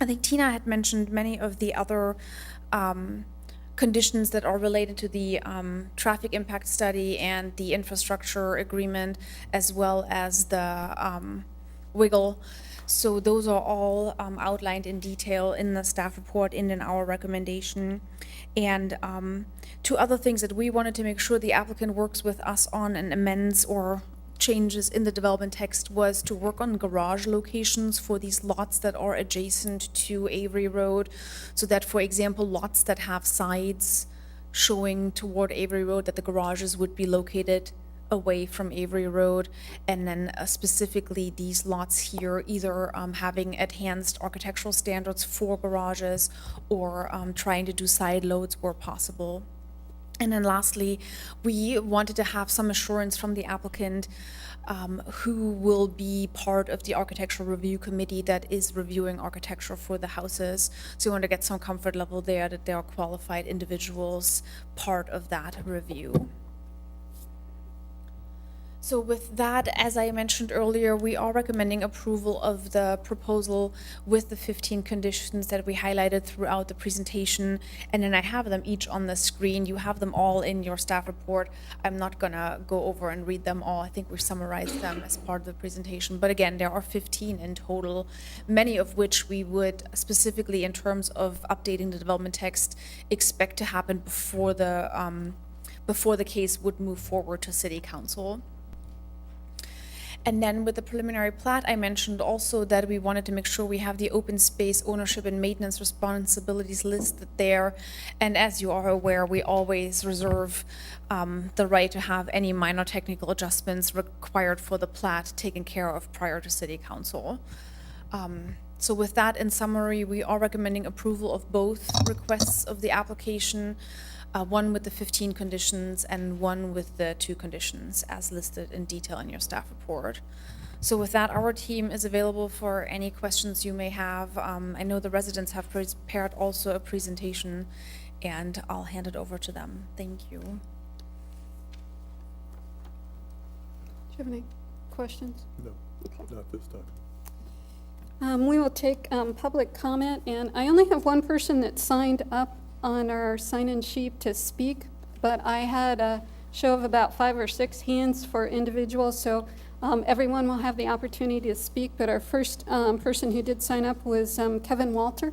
I think Tina had mentioned many of the other conditions that are related to the traffic impact study and the infrastructure agreement, as well as the wiggle. So those are all outlined in detail in the staff report and in our recommendation. And two other things that we wanted to make sure the applicant works with us on and amends or changes in the development text was to work on garage locations for these lots that are adjacent to Avery Road, so that, for example, lots that have sides showing toward Avery Road, that the garages would be located away from Avery Road, and then specifically these lots here either having enhanced architectural standards for garages or trying to do side loads where possible. And then lastly, we wanted to have some assurance from the applicant who will be part of the architectural review committee that is reviewing architecture for the houses. So we want to get some comfort level there that there are qualified individuals part of that review. So with that, as I mentioned earlier, we are recommending approval of the proposal with the 15 conditions that we highlighted throughout the presentation. And then I have them each on the screen. You have them all in your staff report. I'm not gonna go over and read them all. I think we summarized them as part of the presentation. But again, there are 15 in total, many of which we would specifically in terms of updating the development text expect to happen before the case would move forward to City Council. And then with the preliminary plat, I mentioned also that we wanted to make sure we have the open space ownership and maintenance responsibilities listed there. And as you are aware, we always reserve the right to have any minor technical adjustments required for the plat taken care of prior to City Council. So with that, in summary, we are recommending approval of both requests of the application, one with the 15 conditions and one with the 2 conditions as listed in detail in your staff report. So with that, our team is available for any questions you may have. I know the residents have prepared also a presentation, and I'll hand it over to them. Thank you. Do you have any questions? No, not this time. We will take public comment, and I only have one person that signed up on our sign-in sheet to speak, but I had a show of about 5 or 6 hands for individuals, so everyone will have the opportunity to speak. But our first person who did sign up was Kevin Walter.